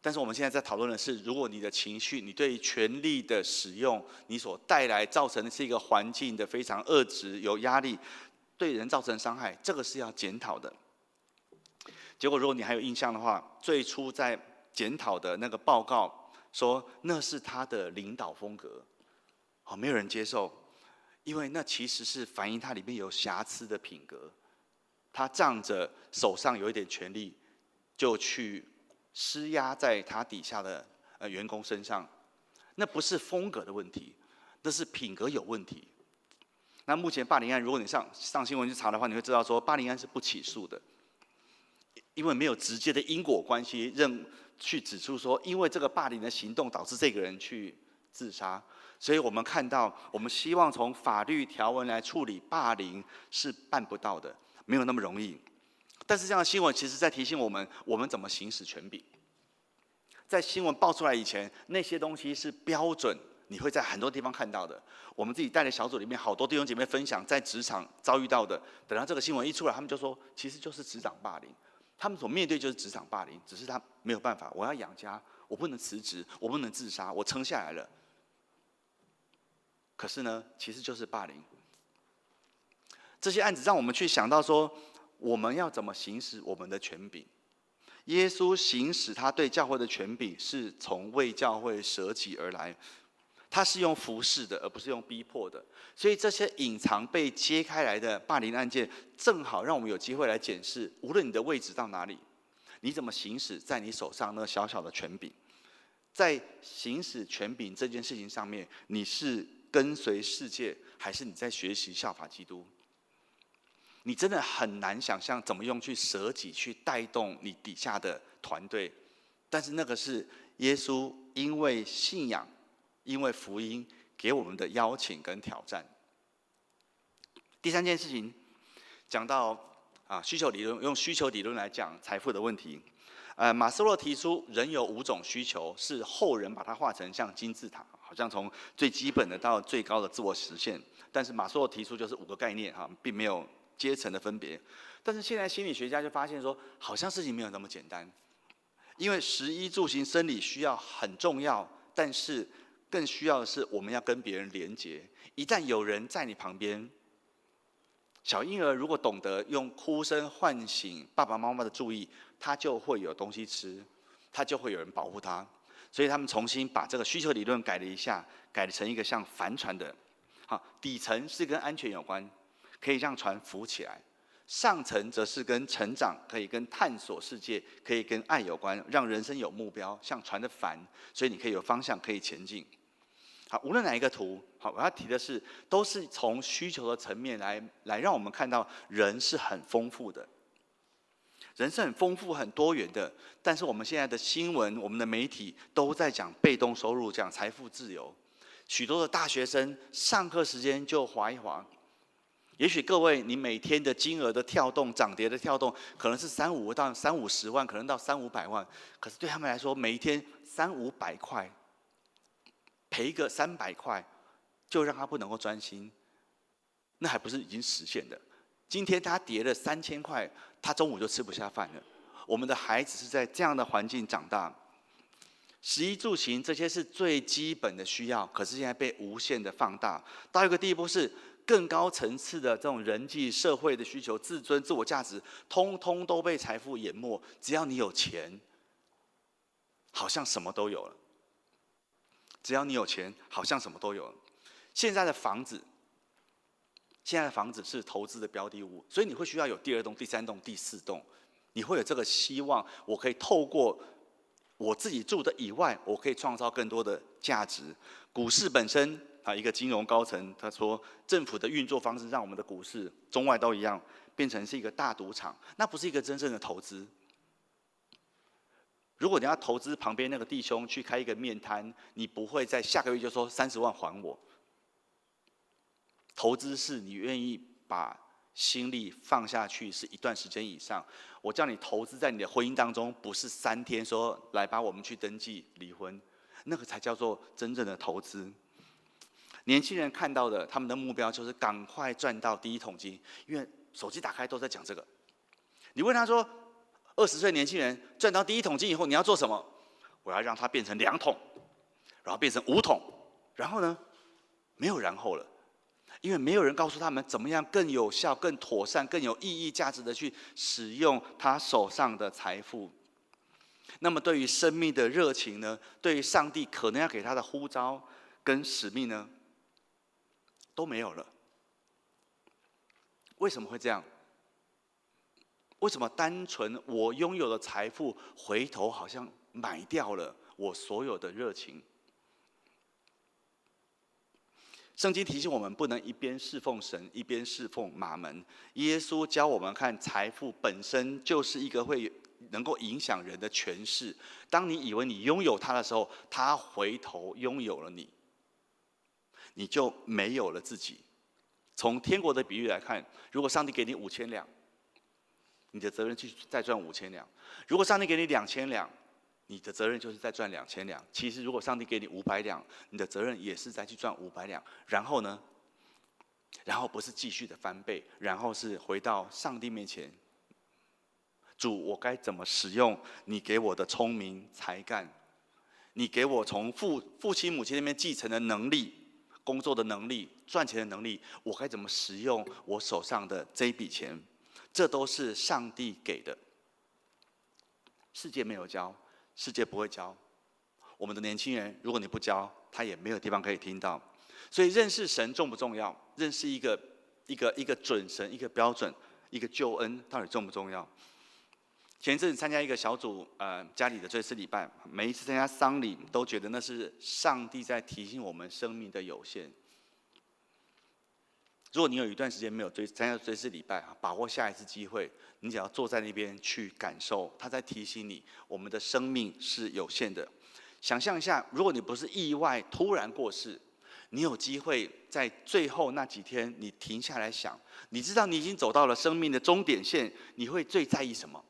C: 但是我们现在在讨论的是，如果你的情绪、你对权力的使用，你所带来造成的是一个环境的非常恶质、有压力，对人造成伤害，这个是要检讨的。结果，如果你还有印象的话，最初在检讨的那个报告说那是他的领导风格，没有人接受，因为那其实是反映他里面有瑕疵的品格。他仗着手上有一点权力，就去施压在他底下的员工身上，那不是风格的问题，那是品格有问题。那目前霸凌案，如果你上新闻去查的话，你会知道说霸凌案是不起诉的，因为没有直接的因果关系，去指出说，因为这个霸凌的行动导致这个人去自杀。所以我们看到，我们希望从法律条文来处理霸凌是办不到的，没有那么容易。但是这样的新闻其实在提醒我们怎么行使权柄。在新闻爆出来以前，那些东西是标准，你会在很多地方看到的。我们自己带的小组里面，好多弟兄姐妹分享在职场遭遇到的。等到这个新闻一出来，他们就说，其实就是职场霸凌。他们所面对就是职场霸凌，只是他没有办法，我要养家，我不能辞职，我不能自杀，我撑下来了。可是呢，其实就是霸凌。这些案子让我们去想到说，我们要怎么行使我们的权柄？耶稣行使他对教会的权柄，是从为教会舍己而来，他是用服侍的，而不是用逼迫的。所以这些隐藏被揭开来的霸凌案件，正好让我们有机会来检视，无论你的位置到哪里，你怎么行使在你手上那小小的权柄。在行使权柄这件事情上面，你是跟随世界，还是你在学习效法基督？你真的很难想象怎么用去舍己，去带动你底下的团队。但是那个是耶稣因为信仰、因为福音给我们的邀请跟挑战。第三件事情，讲到需求理论，用需求理论来讲财富的问题。马斯洛提出人有5种需求，是后人把它画成像金字塔，好像从最基本的到最高的自我实现。但是马斯洛提出就是5个概念并没有阶层的分别。但是现在心理学家就发现说，好像事情没有那么简单，因为食衣住行生理需要很重要，但是更需要的是我们要跟别人连结。一旦有人在你旁边，小婴儿如果懂得用哭声唤醒爸爸妈妈的注意，他就会有东西吃，他就会有人保护他。所以他们重新把这个需求理论改了一下，改成一个像帆船的。好，底层是跟安全有关，可以让船浮起来；上层则是跟成长，可以跟探索世界，可以跟爱有关，让人生有目标，像船的帆，所以你可以有方向，可以前进。好，无论哪一个图，好，我要提的是，都是从需求的层面来让我们看到人是很丰富的。人是很丰富、很多元的，但是我们现在的新闻、我们的媒体都在讲被动收入、讲财富自由。许多的大学生上课时间就滑一滑。也许各位你每天的金额的跳动、涨跌的跳动，可能是35到30-50万，可能到300-500万。可是对他们来说，每一天300-500块，赔个300块，就让他不能够专心，那还不是已经实现的？今天他跌了3000块，他中午就吃不下饭了。我们的孩子是在这样的环境长大，食衣住行这些是最基本的需要，可是现在被无限的放大，到一个地步是更高层次的这种人际社会的需求、自尊、自我价值，通通都被财富淹没。只要你有钱，好像什么都有了。只要你有钱，好像什么都有了。现在的房子是投资的标的物，所以你会需要有第2栋、第3栋、第4栋，你会有这个希望，我可以透过我自己住的以外，我可以创造更多的价值。股市本身一个金融高层他说，政府的运作方式让我们的股市中外都一样，变成是一个大赌场，那不是一个真正的投资。如果你要投资旁边那个弟兄去开一个面摊，你不会在下个月就说30万还我。投资是你愿意把心力放下去，是一段时间以上。我叫你投资在你的婚姻当中，不是3天说来吧，我们去登记离婚，那个才叫做真正的投资。年轻人看到的，他们的目标就是赶快赚到第1桶金，因为手机打开都在讲这个。你问他说，20岁年轻人赚到第1桶金以后，你要做什么？我要让它变成2桶，然后变成5桶，然后呢，没有然后了。因为没有人告诉他们怎么样更有效、更妥善、更有意义、价值的去使用他手上的财富。那么，对于生命的热情呢？对于上帝可能要给他的呼召跟使命呢？都没有了。为什么会这样？为什么单纯我拥有的财富，回头好像买掉了我所有的热情？圣经提醒我们，不能一边侍奉神，一边侍奉马门。耶稣教我们看，财富本身就是一个会能够影响人的权势。当你以为你拥有它的时候，他回头拥有了你，你就没有了自己。从天国的比喻来看，如果上帝给你5000两，你的责任去再赚5000两；如果上帝给你2000两，你的责任就是再赚2000两。其实，如果上帝给你500两，你的责任也是再去赚500两。然后呢？然后不是继续的翻倍，然后是回到上帝面前，主，我该怎么使用你给我的聪明才干？你给我从父亲母亲那边继承的能力、工作的能力、赚钱的能力，我该怎么使用我手上的这一笔钱？这都是上帝给的。世界没有教。世界不会教我们的年轻人，如果你不教，他也没有地方可以听到。所以认识神重不重要？认识一个准神、一个标准、一个救恩，到底重不重要？前一阵子参加一个小组，家里的追思礼拜，每一次参加丧礼，都觉得那是上帝在提醒我们生命的有限。如果你有一段时间没有参加追思礼拜，把握下一次机会，你只要坐在那边去感受，他在提醒你，我们的生命是有限的。想象一下，如果你不是意外突然过世，你有机会在最后那几天，你停下来想，你知道你已经走到了生命的终点线，你会最在意什么？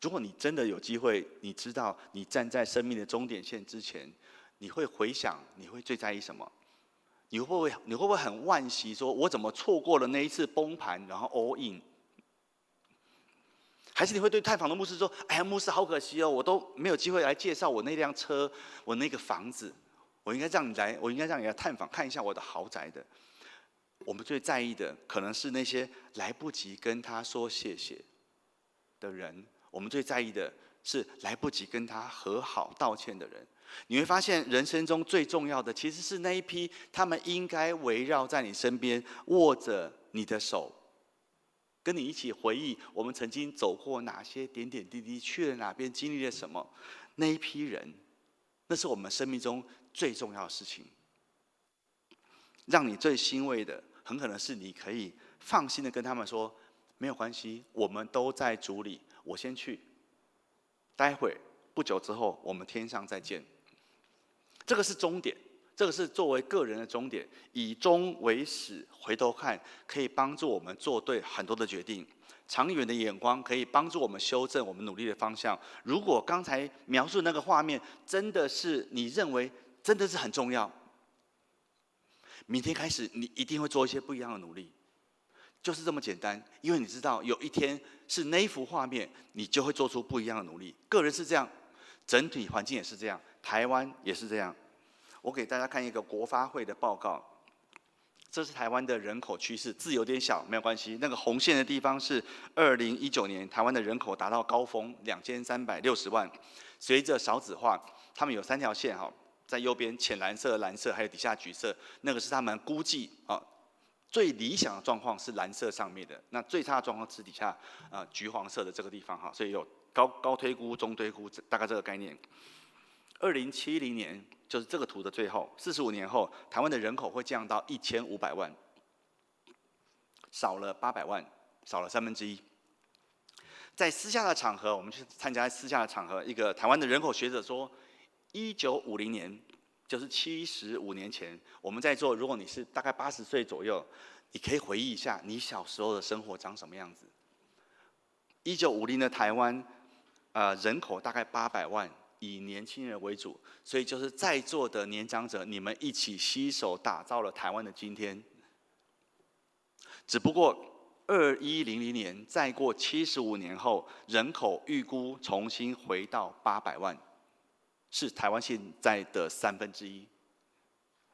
C: 如果你真的有机会，你知道你站在生命的终点线之前，你会回想，你会最在意什么？你会不会很惋惜，说我怎么错过了那一次崩盘，然后 all in？ 还是你会对探访的牧师说：“哎呀，牧师好可惜哦，我都没有机会来介绍我那辆车，我那个房子，我应该让你来探访，看一下我的豪宅的。”我们最在意的，可能是那些来不及跟他说谢谢的人。我们最在意的是来不及跟他和好道歉的人。你会发现，人生中最重要的其实是那一批，他们应该围绕在你身边，握着你的手，跟你一起回忆我们曾经走过哪些点点滴滴，去了哪边，经历了什么。那一批人，那是我们生命中最重要的事情。让你最欣慰的，很可能是你可以放心的跟他们说，没有关系，我们都在主里，我先去，待会不久之后我们天上再见。这个是终点，这个是作为个人的终点，以终为始，回头看可以帮助我们做对很多的决定。长远的眼光可以帮助我们修正我们努力的方向。如果刚才描述那个画面真的是你认为真的是很重要，明天开始你一定会做一些不一样的努力，就是这么简单。因为你知道有一天是那一幅画面，你就会做出不一样的努力。个人是这样，整体环境也是这样，台湾也是这样。我给大家看一个国发会的报告，这是台湾的人口趋势，字有点小，没有关系。那个红线的地方是2019年台湾的人口达到高峰2360万，随着少子化，他们有3条线哈，在右边浅蓝色、蓝色，还有底下橘色，那个是他们估计啊。最理想的状况是蓝色上面的，那最差的状况是底下橘黄色的这个地方哈，所以有高推估、中推估，大概这个概念。2070年就是这个图的最后，45年后，台湾的人口会降到1500万，少了800万，少了1/3。在私下的场合，我们去参加私下的场合，一个台湾的人口学者说，1950年。就是75年前，我们在座，如果你是大概80岁左右，你可以回忆一下你小时候的生活长什么样子。1950的台湾，人口大概800万，以年轻人为主，所以就是在座的年长者，你们一起携手打造了台湾的今天。只不过2100年，再过75年后，人口预估重新回到800万。是台湾现在的1/3，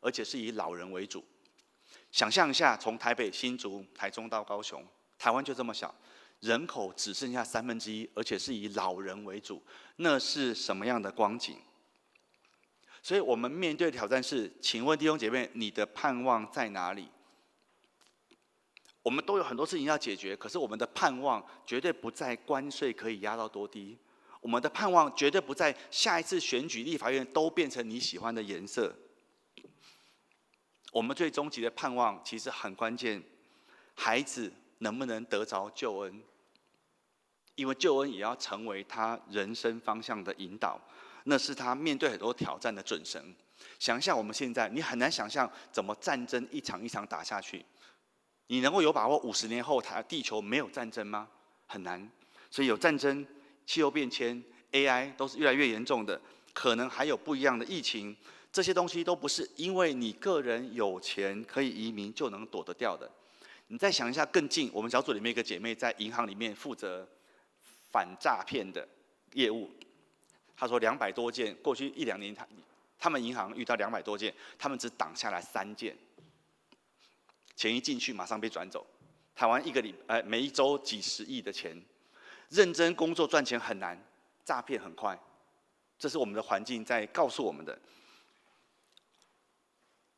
C: 而且是以老人为主。想象一下，从台北、新竹、台中到高雄，台湾就这么小，人口只剩下1/3，而且是以老人为主，那是什么样的光景？所以我们面对的挑战是：请问弟兄姐妹，你的盼望在哪里？我们都有很多事情要解决，可是我们的盼望绝对不在关税可以压到多低。我们的盼望绝对不在下一次选举立法院都变成你喜欢的颜色。我们最终极的盼望其实很关键，孩子能不能得着救恩？因为救恩也要成为他人生方向的引导，那是他面对很多挑战的准绳。想一下我们现在，你很难想象怎么战争一场一场打下去。你能够有把握50年后地球没有战争吗？很难。所以有战争。气候变迁、AI 都是越来越严重的，可能还有不一样的疫情，这些东西都不是因为你个人有钱可以移民就能躲得掉的。你再想一下更近，我们小组里面一个姐妹在银行里面负责反诈骗的业务，她说200多件，过去1-2年他们银行遇到200多件，他们只挡下来3件，钱一进去马上被转走。台湾每一周几十亿的钱。认真工作赚钱很难，诈骗很快，这是我们的环境在告诉我们的。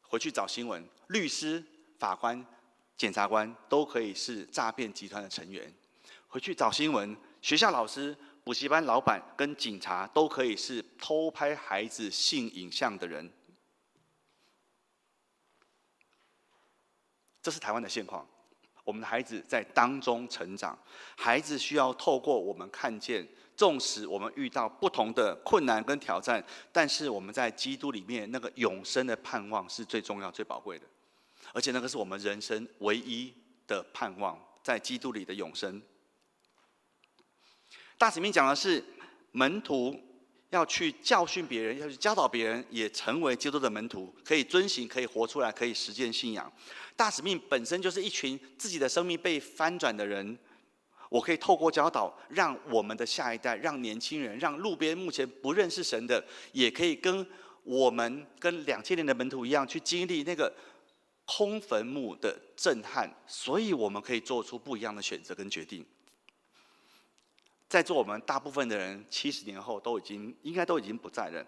C: 回去找新闻，律师、法官、检察官都可以是诈骗集团的成员。回去找新闻，学校老师、补习班老板跟警察都可以是偷拍孩子性影像的人。这是台湾的现况。我们的孩子在当中成长，孩子需要透过我们看见，纵使我们遇到不同的困难跟挑战，但是我们在基督里面那个永生的盼望是最重要、最宝贵的，而且那个是我们人生唯一的盼望，在基督里的永生。大使命讲的是门徒要去教训别人，要去教导别人，也成为基督的门徒，可以遵行，可以活出来，可以实践信仰。大使命本身就是一群自己的生命被翻转的人，我可以透过教导，让我们的下一代，让年轻人，让路边目前不认识神的，也可以跟我们跟2000年的门徒一样，去经历那个空坟墓的震撼，所以我们可以做出不一样的选择跟决定。在座我们大部分的人70年后应该都已经不在了，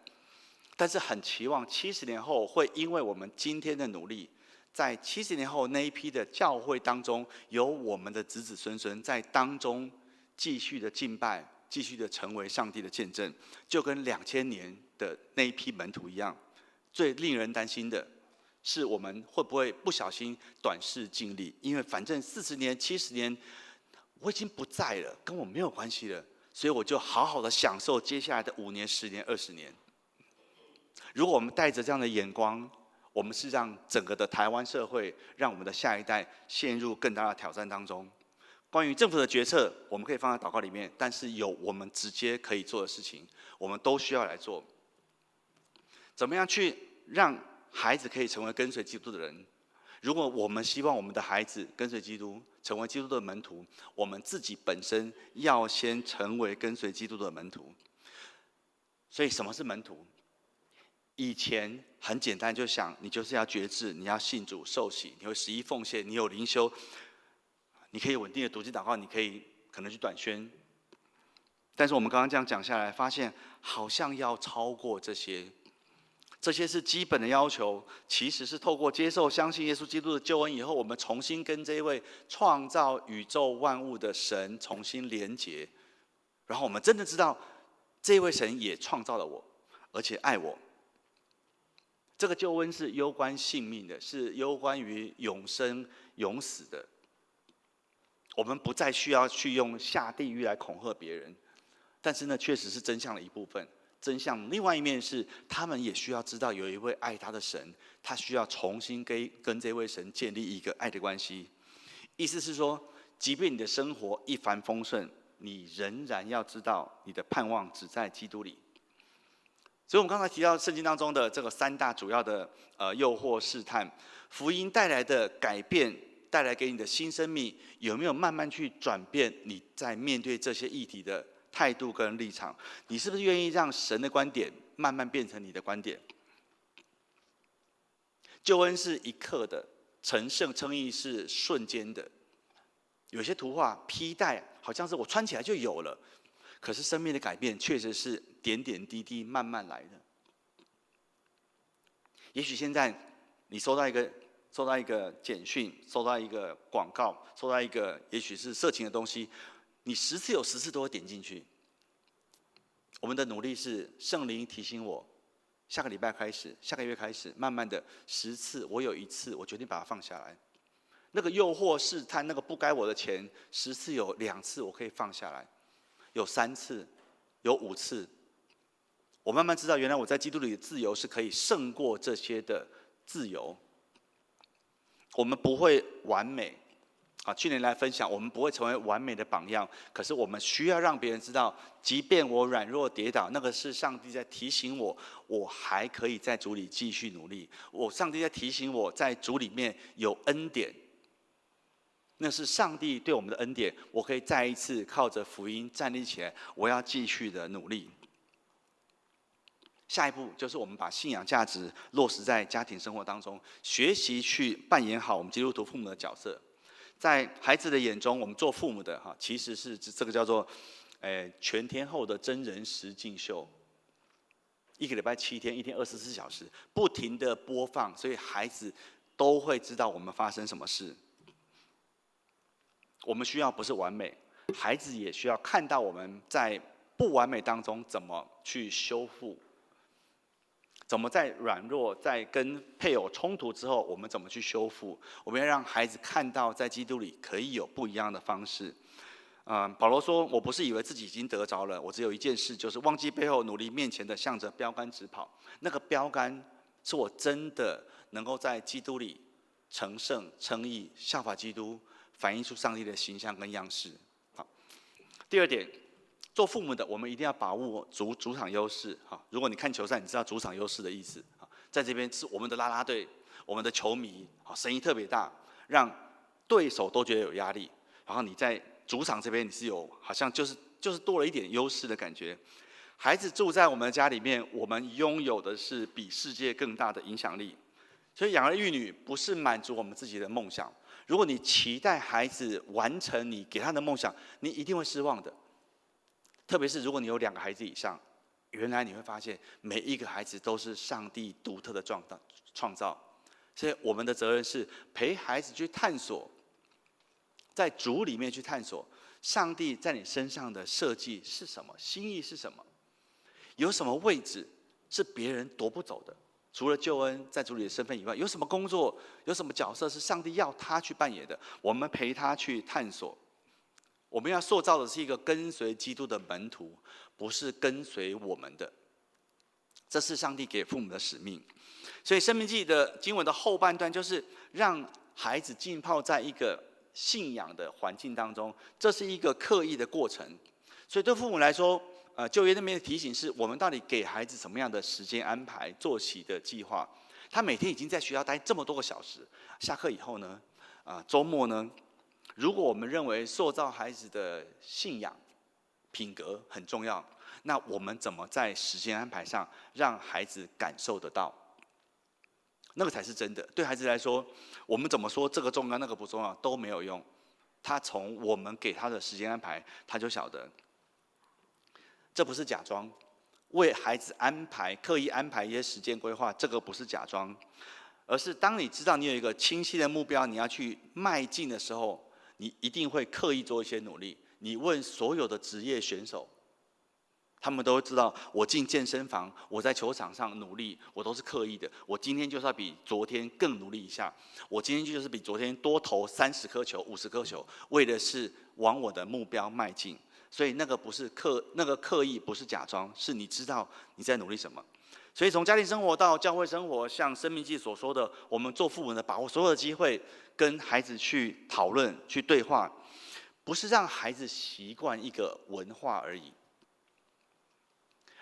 C: 但是很期望70年后会因为我们今天的努力，在70年后那一批的教会当中，有我们的子子孙孙在当中继续的敬拜，继续的成为上帝的见证，就跟2000年的那一批门徒一样。最令人担心的是，我们会不会不小心短视尽力？因为反正40年、70年，我已经不在了，跟我没有关系了，所以我就好好的享受接下来的5年、10年、20年。如果我们带着这样的眼光，我们是让整个的台湾社会，让我们的下一代陷入更大的挑战当中。关于政府的决策，我们可以放在祷告里面，但是有我们直接可以做的事情，我们都需要来做。怎么样去让孩子可以成为跟随基督的人？如果我们希望我们的孩子跟随基督，成为基督的门徒，我们自己本身要先成为跟随基督的门徒。所以什么是门徒？以前很简单，就想你就是要决志，你要信主受洗，你会11奉献，你有灵修，你可以稳定的读经祷告，你可能去短宣。但是我们刚刚这样讲下来，发现好像要超过这些。这些是基本的要求，其实是透过接受、相信耶稣基督的救恩以后，我们重新跟这一位创造宇宙万物的神重新连结，然后我们真的知道，这位神也创造了我，而且爱我。这个救恩是攸关性命的，是攸关于永生永死的。我们不再需要去用下地狱来恐吓别人，但是呢，确实是真相的一部分。真相另外一面是，他们也需要知道有一位爱他的神，他需要重新跟这位神建立一个爱的关系。意思是说，即便你的生活一帆风顺，你仍然要知道你的盼望只在基督里。所以我们刚才提到圣经当中的这个3大主要的诱惑试探，福音带来的改变，带来给你的新生命，有没有慢慢去转变你在面对这些议题的态度跟立场？你是不是愿意让神的观点慢慢变成你的观点？救恩是一刻的，成圣称义是瞬间的。有些图画披戴好像是我穿起来就有了，可是生命的改变确实是点点滴滴慢慢来的。也许现在你收到一个简讯，收到一个广告，收到一个也许是色情的东西，你10次有10次都会点进去。我们的努力是圣灵提醒我，下个礼拜开始，下个月开始，慢慢的10次，我有1次我决定把它放下来。那个诱惑试探，那个不该我的钱，10次有2次我可以放下来，有3次，有5次。我慢慢知道，原来我在基督里的自由是可以胜过这些的自由。我们不会完美。去年来分享，我们不会成为完美的榜样，可是我们需要让别人知道，即便我软弱跌倒，那个是上帝在提醒我，我还可以在主里继续努力。上帝在提醒我，在主里面有恩典，那是上帝对我们的恩典，我可以再一次靠着福音站立起来，我要继续的努力。下一步就是我们把信仰价值落实在家庭生活当中，学习去扮演好我们基督徒父母的角色。在孩子的眼中，我们做父母的其实是这个叫做全天候的真人实境秀，1个礼拜7天，1天24小时，不停的播放，所以孩子都会知道我们发生什么事。我们需要不是完美，孩子也需要看到我们在不完美当中怎么去修复，怎么在软弱、在跟配偶冲突之后，我们怎么去修复？我们要让孩子看到，在基督里可以有不一样的方式。保罗说：“我不是以为自己已经得着了，我只有一件事，就是忘记背后，努力面前的，向着标杆直跑。那个标杆是我真的能够在基督里成圣、称义、效法基督，反映出上帝的形象跟样式。”好，第二点。做父母的，我们一定要把握主场优势。如果你看球赛，你知道主场优势的意思。在这边是我们的啦啦队，我们的球迷，声音特别大，让对手都觉得有压力。然后你在主场这边，你是有好像就是多了一点优势的感觉。孩子住在我们的家里面，我们拥有的是比世界更大的影响力。所以养儿育女不是满足我们自己的梦想。如果你期待孩子完成你给他的梦想，你一定会失望的。特别是如果你有2个孩子以上，原来你会发现每一个孩子都是上帝独特的创造。所以我们的责任是陪孩子去探索，在主里面去探索上帝在你身上的设计是什么，心意是什么，有什么位置是别人夺不走的。除了救恩在主里的身份以外，有什么工作，有什么角色是上帝要他去扮演的，我们陪他去探索。我们要塑造的是一个跟随基督的门徒，不是跟随我们的。这是上帝给父母的使命。所以《申命记》的经文的后半段，就是让孩子浸泡在一个信仰的环境当中，这是一个刻意的过程。所以对父母来说，就业那边的提醒是我们到底给孩子什么样的时间安排、作息的计划？他每天已经在学校待这么多个小时，下课以后呢，周末呢？如果我们认为塑造孩子的信仰、品格很重要，那我们怎么在时间安排上让孩子感受得到？那个才是真的。对孩子来说，我们怎么说这个重要、那个不重要都没有用。他从我们给他的时间安排，他就晓得。这不是假装，为孩子刻意安排一些时间规划，这个不是假装，而是当你知道你有一个清晰的目标，你要去迈进的时候，你一定会刻意做一些努力。你问所有的职业选手，他们都会知道，我进健身房，我在球场上努力，我都是刻意的。我今天就是要比昨天更努力一下，我今天就是比昨天多投30颗球、50颗球，为的是往我的目标迈进。所以那个不是刻意，不是假装，是你知道你在努力什么。所以从家庭生活到教会生活，像《申命记》所说的，我们做父母的把握所有的机会，跟孩子去讨论、去对话，不是让孩子习惯一个文化而已，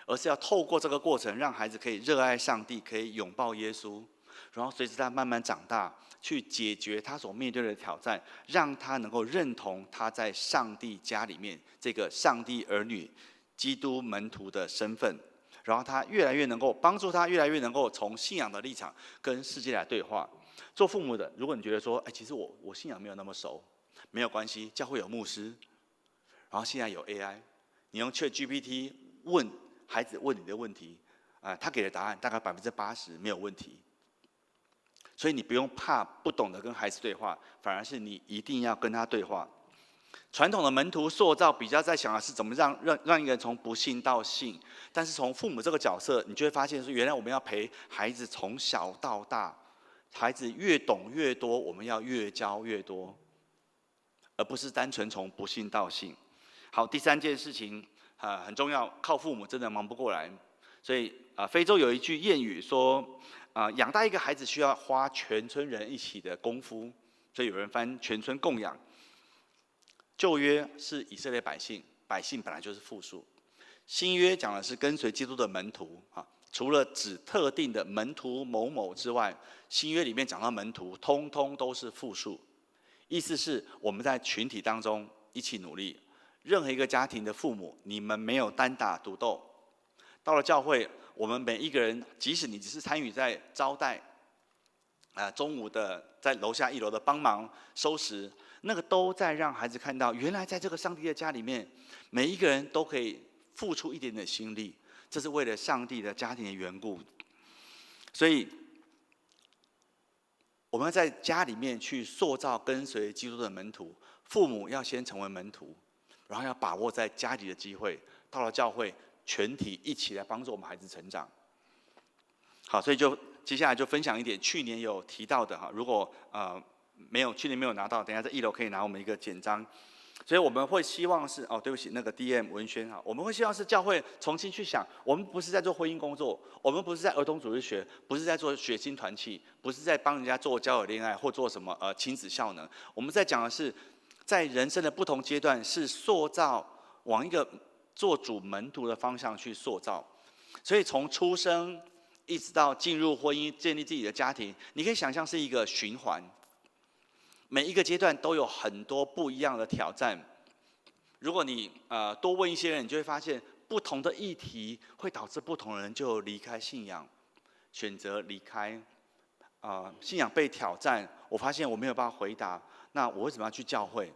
C: 而是要透过这个过程，让孩子可以热爱上帝，可以拥抱耶稣，然后随着他慢慢长大，去解决他所面对的挑战，让他能够认同他在上帝家里面这个上帝儿女、基督门徒的身份。然后他越来越能够帮助他，越来越能够从信仰的立场跟世界来对话。做父母的，如果你觉得说，其实我信仰没有那么熟，没有关系，教会有牧师，然后现在有 AI， 你用 ChatGPT 问孩子问你的问题，他给的答案大概80%没有问题。所以你不用怕不懂得跟孩子对话，反而是你一定要跟他对话。传统的门徒塑造比较在想的是怎么让一个人从不信到信，但是从父母这个角色，你就会发现说，原来我们要陪孩子从小到大，孩子越懂越多，我们要越教越多，而不是单纯从不信到信。好，第3件事情很重要，靠父母真的忙不过来。所以非洲有一句谚语说，养大一个孩子需要花全村人一起的功夫，所以有人翻全村供养。旧约是以色列百姓，百姓本来就是复数。新约讲的是跟随基督的门徒除了指特定的门徒某某之外，新约里面讲到门徒，通通都是复数。意思是我们在群体当中一起努力。任何一个家庭的父母，你们没有单打独斗。到了教会，我们每一个人，即使你只是参与在招待，中午的在楼下1楼的帮忙收拾，那个都在让孩子看到，原来在这个上帝的家里面，每一个人都可以付出一点点心力，这是为了上帝的家庭的缘故。所以，我们要在家里面去塑造跟随基督的门徒，父母要先成为门徒，然后要把握在家里的机会，到了教会，全体一起来帮助我们孩子成长。好，所以接下来就分享一点去年有提到的如果去年没有拿到，等一下在1楼可以拿我们一个简章。所以我们会希望是对不起，那个 DM 文轩我们会希望是教会重新去想，我们不是在做婚姻工作，我们不是在儿童主日学，不是在做血亲团契，不是在帮人家做交友恋爱或做什么亲子效能，我们在讲的是在人生的不同阶段，是塑造往一个做主门徒的方向去塑造。所以从出生一直到进入婚姻，建立自己的家庭，你可以想象是一个循环。每一个阶段都有很多不一样的挑战。如果你多问一些人，你就会发现，不同的议题会导致不同的人就离开信仰，选择离开。信仰被挑战，我发现我没有办法回答，那我为什么要去教会？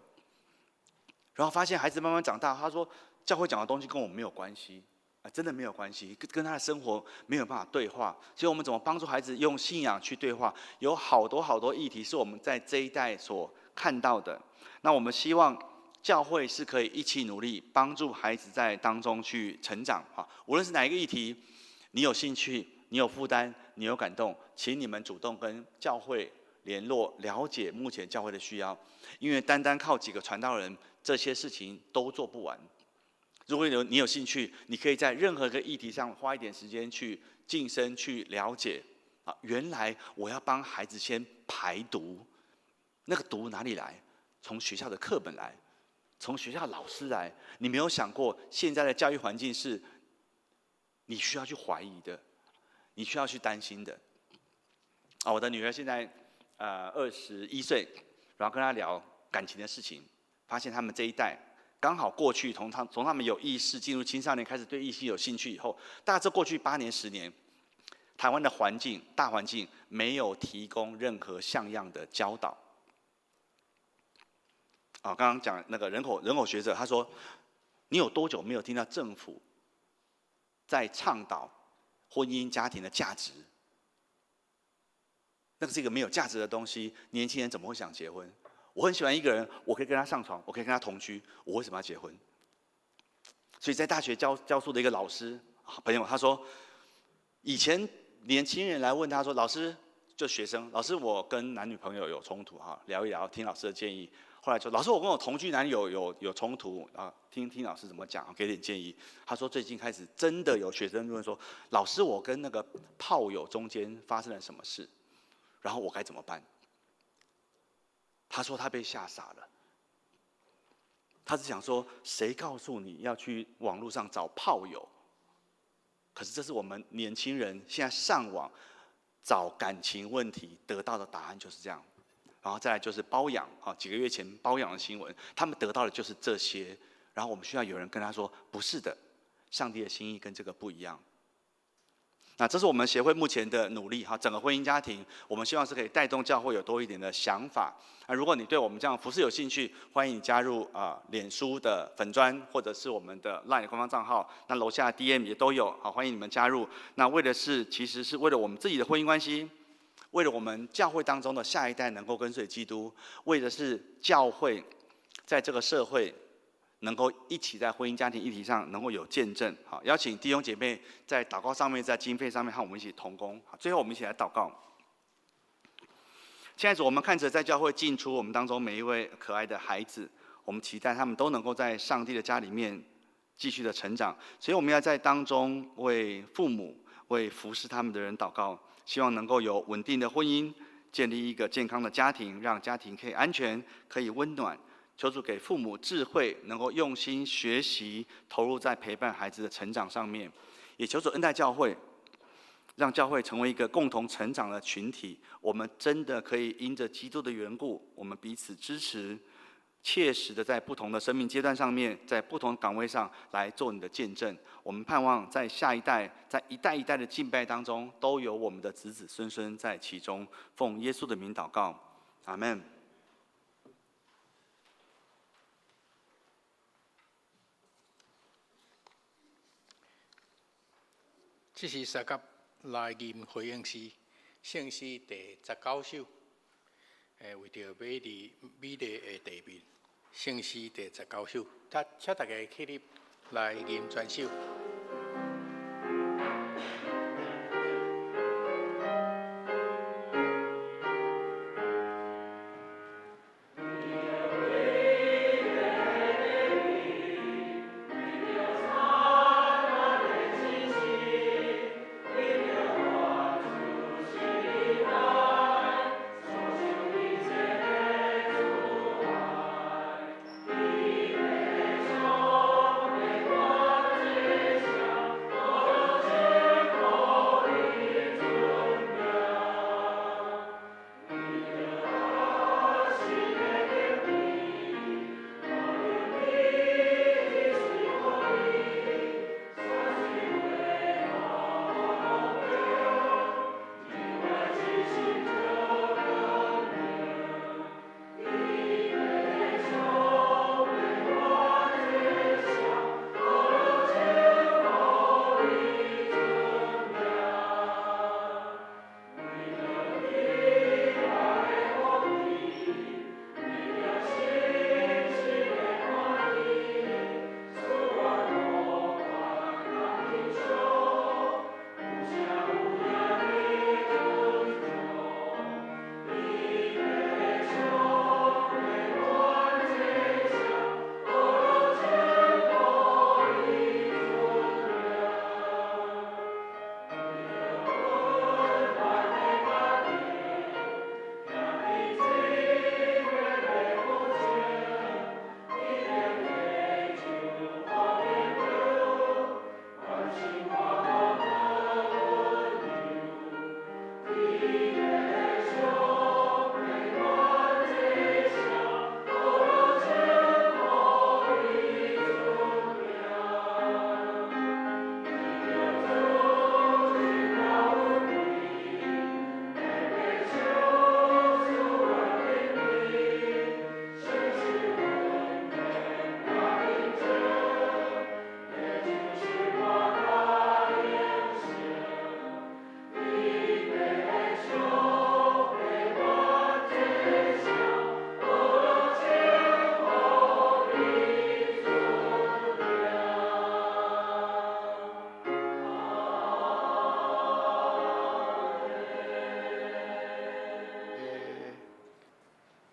C: 然后发现孩子慢慢长大，他说：“教会讲的东西跟我们没有关系。真的没有关系，跟他的生活没有办法对话，所以我们怎么帮助孩子用信仰去对话？有好多议题是我们在这一代所看到的。那我们希望教会是可以一起努力，帮助孩子在当中去成长。无论是哪一个议题，你有兴趣，你有负担，你有感动，请你们主动跟教会联络，了解目前教会的需要，因为单单靠几个传道人，这些事情都做不完。如果你有兴趣，你可以在任何一个议题上花一点时间去晋升、去了解。原来我要帮孩子先排毒，那个毒哪里来？从学校的课本来，从学校的老师来。你没有想过，现在的教育环境是你需要去怀疑的，你需要去担心的。我的女儿现在21岁，然后跟她聊感情的事情，发现他们这一代。刚好过去从他们有意识进入青少年，开始对异性有兴趣以后，大概这过去8年10年，台湾的大环境没有提供任何像样的教导。刚刚讲那个人口学者，他说，你有多久没有听到政府在倡导婚姻家庭的价值？那个是一个没有价值的东西，年轻人怎么会想结婚？我很喜欢一个人，我可以跟他上床，我可以跟他同居，我为什么要结婚？所以在大学教书的一个老师朋友，他说，以前年轻人来问他说，老师就学生，老师我跟男女朋友有冲突聊一聊，听老师的建议。后来说，老师我跟我同居男友有冲突听老师怎么讲，给点建议。他说最近开始真的有学生问说，老师我跟那个炮友中间发生了什么事，然后我该怎么办？他说他被吓傻了，他是想说，谁告诉你要去网络上找炮友？可是这是我们年轻人现在上网找感情问题得到的答案就是这样。然后再来就是包养几个月前包养的新闻，他们得到的就是这些。然后我们需要有人跟他说，不是的，上帝的心意跟这个不一样。那这是我们协会目前的努力整个婚姻家庭，我们希望是可以带动教会有多一点的想法。如果你对我们这样服事有兴趣，欢迎你加入脸书的粉专，或者是我们的 LINE 的官方账号。那楼下 DM 也都有，欢迎你们加入。那其实是为了我们自己的婚姻关系，为了我们教会当中的下一代能够跟随基督，为的是教会在这个社会能够一起在婚姻家庭议题上能够有见证。好，邀请弟兄姐妹在祷告上面，在经费上面和我们一起同工。好，最后我们一起来祷告。亲爱的主，我们看着在教会进出我们当中每一位可爱的孩子，我们期待他们都能够在上帝的家里面继续的成长。所以我们要在当中为父母、为服侍他们的人祷告，希望能够有稳定的婚姻，建立一个健康的家庭，让家庭可以安全、可以温暖。求主给父母智慧，能够用心学习，投入在陪伴孩子的成长上面。也求主恩待教会，让教会成为一个共同成长的群体。我们真的可以因着基督的缘故，我们彼此支持，切实的在不同的生命阶段上面，在不同岗位上来做你的见证。我们盼望在下一代，在一代一代的敬拜当中，都有我们的子子孙孙在其中。奉耶稣的名祷告，阿们。
B: 这是三甲来吟回应诗，圣诗第19首。为着美丽的地面，圣诗第19首。请大家起立来吟全首。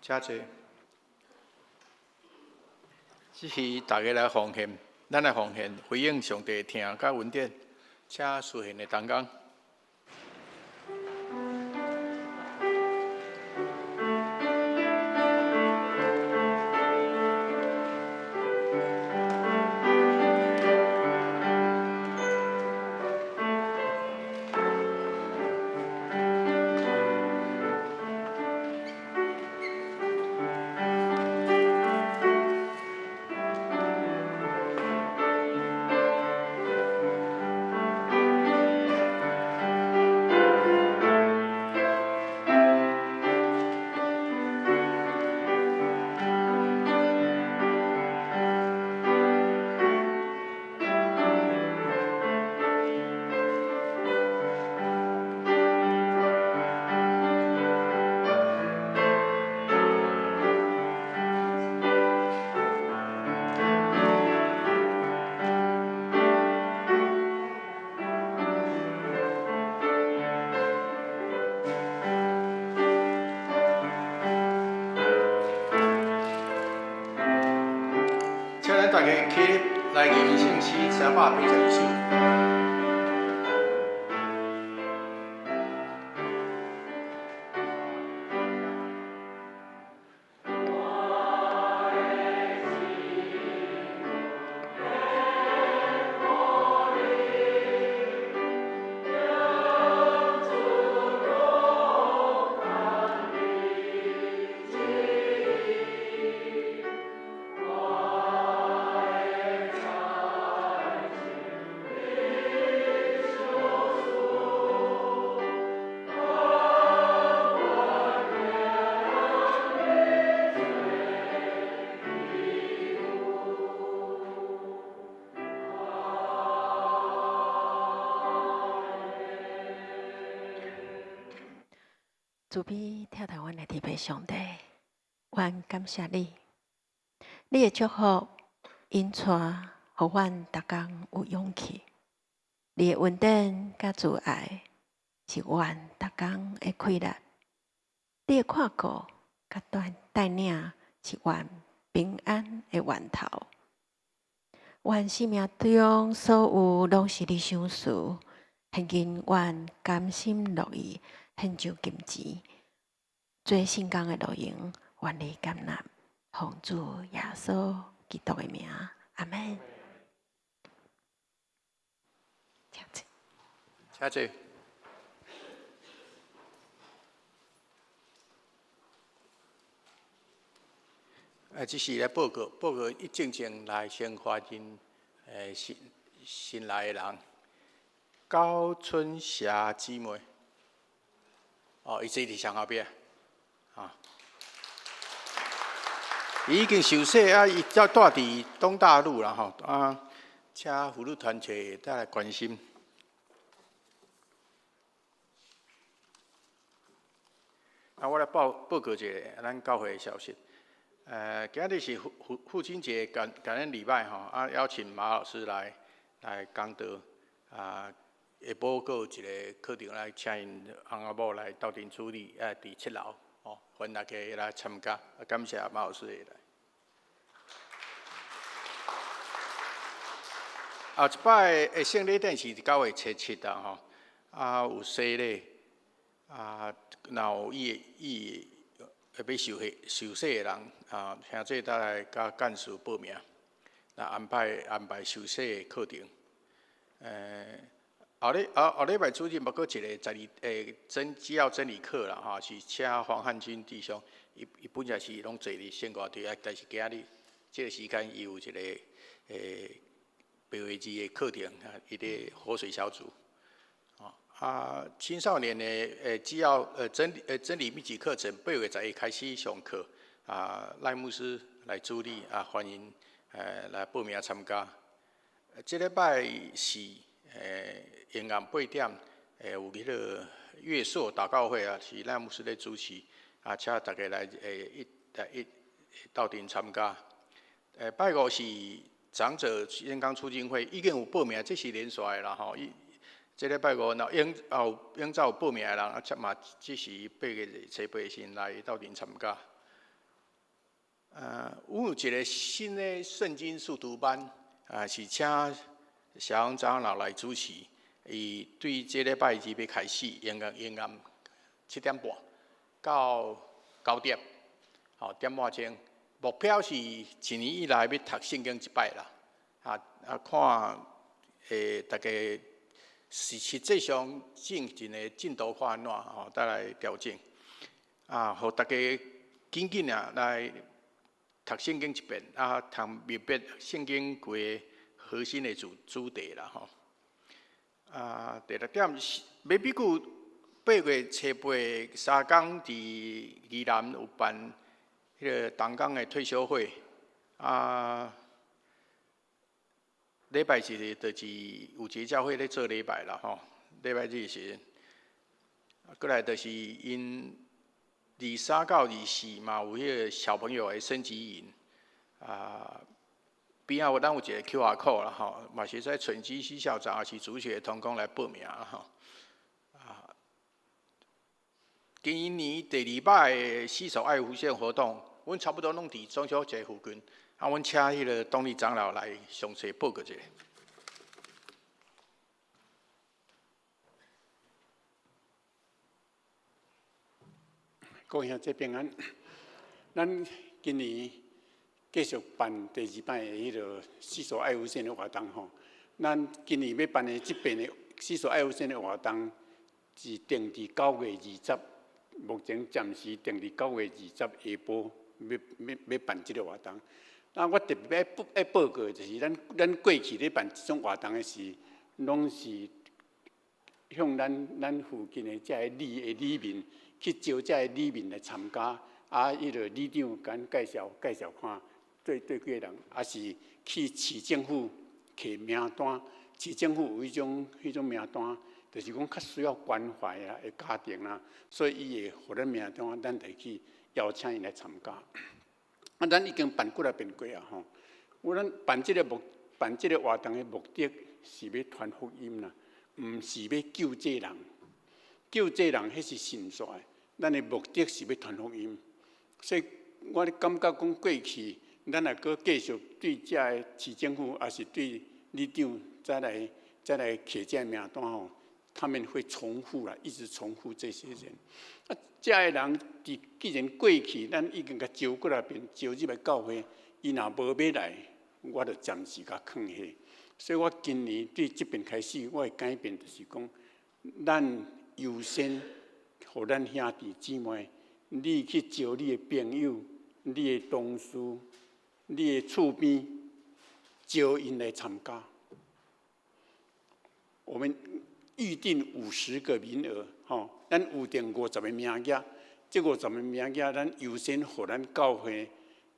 B: 遮济，只是大家来奉献，咱来奉献，回应上帝听甲恩典，请出现的同工。请咱大家起立来念圣诗382首。
D: 主比跳台湾的特别上帝，阮感谢你，你的祝福引带，互阮逐工有勇气。你的恩典甲慈爱，是阮逐工的快乐。你的看顾甲带领，是阮平安的源头。阮生命中所有拢是你赏赐，现今阮甘心乐意。献上金钱，做圣工的路用，愿你感纳，奉主耶稣基督的名，阿门。
B: 请坐。这是来报告一正正来先发言，新来的人，高春霞姊妹。哦，伊坐伫上后壁，啊，伊已经受洗啊，伊才住伫东大路啦吼啊，请妇女团体带来关心。啊，我来报告一下咱教会的消息。今日是父亲节感恩礼拜吼，啊，邀请马老师来讲道啊。下晡阁有一个课程来请因翁仔某来斗阵处理，伫7楼，哦，欢迎大家来参加，感谢马老师的来。后一摆的圣礼典是9月7啊，吼，啊有洗礼，啊，若有伊要受洗的人，啊，兄弟再来甲干事报名，来安排受洗的课程，后礼拜主日还阁一个只要真理课啦，吼，是请黄汉军弟兄，伊本来是拢坐伫圣歌队，但是今日这个时间伊有一个白话字的课程，伊伫活水小组，啊，青少年的只要真理密集课程8月11开始上课，啊，赖牧师来主理，啊，欢迎来报名参加。这礼拜是延暗8点，有迄个月朔祷告会啊，是赖牧师咧主持，啊，请大家来一到阵参加。拜五是长者健康促进会，已经有报名，这是连续的啦吼。这礼拜五，应照有报名的人，嘛，只是8月初8先来到阵参加。有一个新的圣经速读班，是请小杨长老来主持。伊对这礼拜二要开始，应该7点半到9点，点半钟。目标是一年以来要读圣经一摆啦，看大家实际上进程的进度看安怎，再来调整。互大家紧紧来读圣经一遍，通明白圣经规核心的主题啦，第6点，要比久8月初8、3天伫宜兰有办迄个东港的退休会，礼拜日就是有一个教会咧做礼拜啦，礼拜日是，过来就是因23到24嘛有迄个小朋友的升级营，边仔咱有一个 QR code 啦，嘛是在春基系校长也是主学同工来报名啦，今年第2摆的洗手爱无限活动，阮差不多拢伫中小节附近，阮请迄个董理长老来详细报告一下。
E: 各位兄弟平安，咱今年继续办第2摆的迄个洗手爱无限的活动吼。咱今年要办的这边的洗手爱无限的活动是定伫9月20，目前暂时定伫9月20下晡要办这个活动。我特别要报告的就是，咱过去咧办这种活动的是，拢是向咱附近的这里民去招这里民来参加，迄个里长甲咱介绍看，对几个人，是去市政府摕名单，市政府有迄种名单，就是讲较需要关怀的家庭啦，所以伊会互咱名单，咱就去邀请伊来参加。咱已经办过来遍过啊吼，咱办这个活动的目的是要传福音啦，毋是要救济人。救济人迄是神煞的，咱的目的是要传福音。所以我感觉讲过去，咱若阁继续对这个市政府，也是对里长再来摕这名单吼，他们会重复啦，一直重复这些人。这个人既然过去，咱已经甲招过来边，招入来教会，伊若无要来，我就暂时甲放下。所以我今年对这边开始，我的改变就是讲，咱优先，互咱兄弟姊妹，你去招你的朋友、你的同事、你的厝边，招因来参加。我们预定50个名额，咱预定50个名额，这50个名额，咱优先互咱教会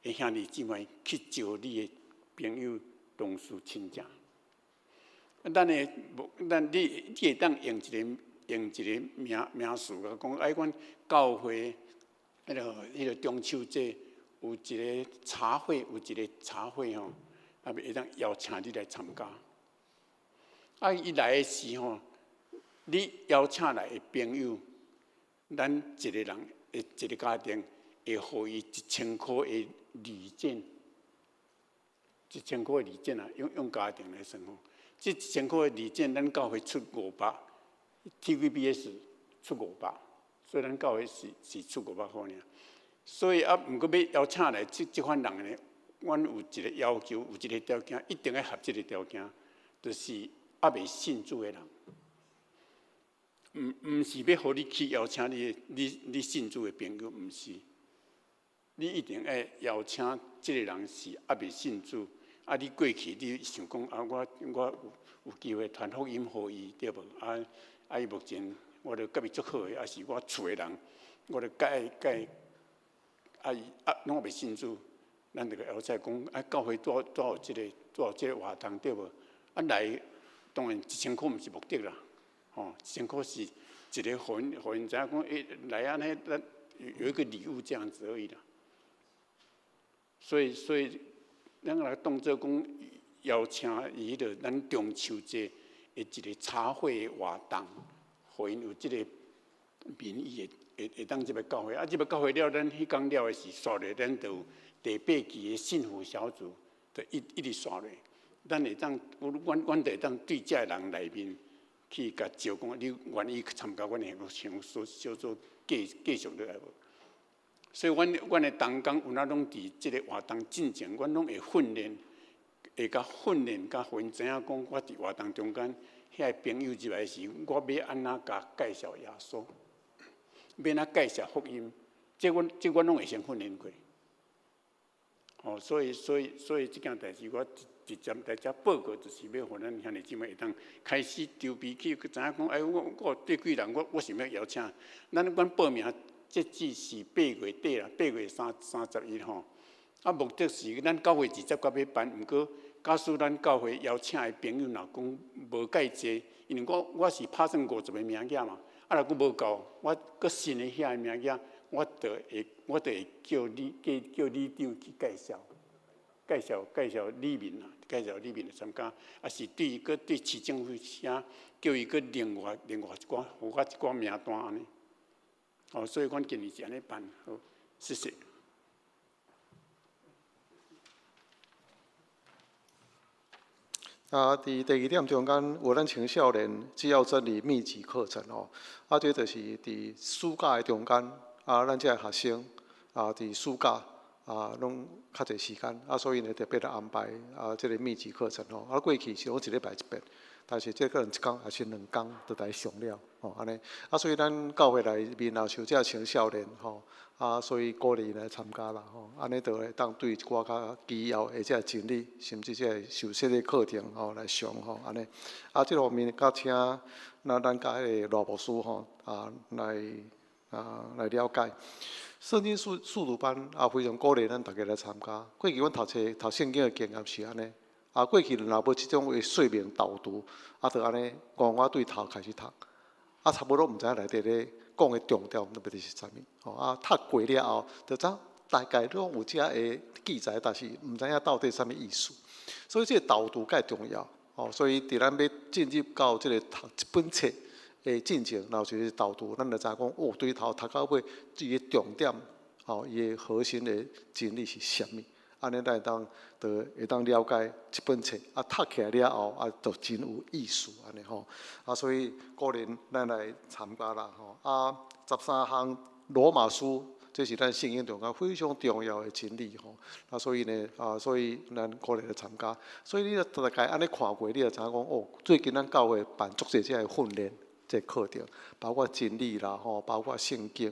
E: 的兄弟姊妹去招你的朋友、同事、亲戚。咱你会当用一个名词讲，阮教会迄个中秋节有一个茶会吼，会当邀请你来参加。伊来的时候，你邀请来的朋友，咱一个人一个家庭会互伊1000块的礼券，1000块的礼券啊，用家庭来算吼。这1000块的礼券，咱教会出500，TVBS 出500，所以咱教会是出500块尔。所以毋过要邀请来这款人呢，阮有一个要求，有一个条件，一定要合这个条件，就是未信主的人。毋是要互你去邀请你信主的朋友，毋是。你一定要邀请这个人是未信主。你过去你想讲我有机会传福音给伊，对无？伊目前我就甲伊足好的，也是我厝的人，我就甲伊拢未信主，咱就邀请讲教会做这个活动，对无？来当然1000块毋是目的啦，1000块是一个互因知影讲来安尼，咱有一个礼物这样子而已啦。所以。咱来当作讲邀请伊咱中秋节的一个茶会的活动，互因有这个名义会当入来教会。入来教会了，咱迄天了的是煞日，咱就第8期的幸福小组，就一直刷落。咱会当，阮就会当对这人内面去甲招讲，你愿意参加阮的幸福小组，继续落来无？所以，阮的同工有哪拢伫即个活动进前，阮拢会训练，会甲训练，甲互因知影讲，我伫活动中间，遐朋友入来时，我要安怎甲介绍耶稣，要安怎介绍福音，即阮拢会先训练过。哦，所以即件代志，我直接在遮报告，就是要互咱兄弟姊妹会当开始筹备去，知影讲，哎，我对几人，我想要邀请，阮报名。截止是8月底啦，8月31吼。啊，目的是咱9月20才要办，毋过假使咱教会邀请的朋友若讲无介济，因为我是拍算50个名额嘛，啊，若佫无够，我佫新的遐个名额，我就会叫你长去介绍里面啦，介绍里面来参加，啊是对市政府啥，叫伊佫另外一寡，互我一寡名单安尼。哦，所以阮今年是安尼办，好，谢谢。
F: 伫第2点中间有咱青少年只要真理密集课程哦，这就是伫暑假的中间咱这学生伫暑假拢较侪时间所以呢特别来安排这个密集课程哦。过去是拢1礼拜一遍。但是这可能1天还是2天就来上了安尼所以咱教会内面像这青少年所以鼓励来参加啦安尼就会当对一寡较基要的这真理，甚至这受这个课程来上安尼这方面甲请咱甲迄个罗牧师来了解。圣经速读班非常鼓励咱大家来参加。过去阮读圣经的经验是安尼。过去若无即种的说明导读，就安尼讲我对头开始读，差不多毋知影内底咧讲的重点到底是啥物，读过了后，就知大概拢有遮个记载，但是毋知影到底啥物意思。所以这个导读介重要，所以伫咱要进入到即个读一本册的进程，然后就是导读，咱就知影讲对头读到尾，伊的重点，伊的核心的真理是啥物。安尼咱会当了解一本册，读起来了后，就真有意思安尼所以鼓励咱来参加啦13项罗马书，这是咱圣经中间非常重要的真理所以呢所以咱鼓励来参加。所以你大概安尼看过，你就知影讲最近咱教会办足侪这个训练。这课程包括真理啦，包括圣经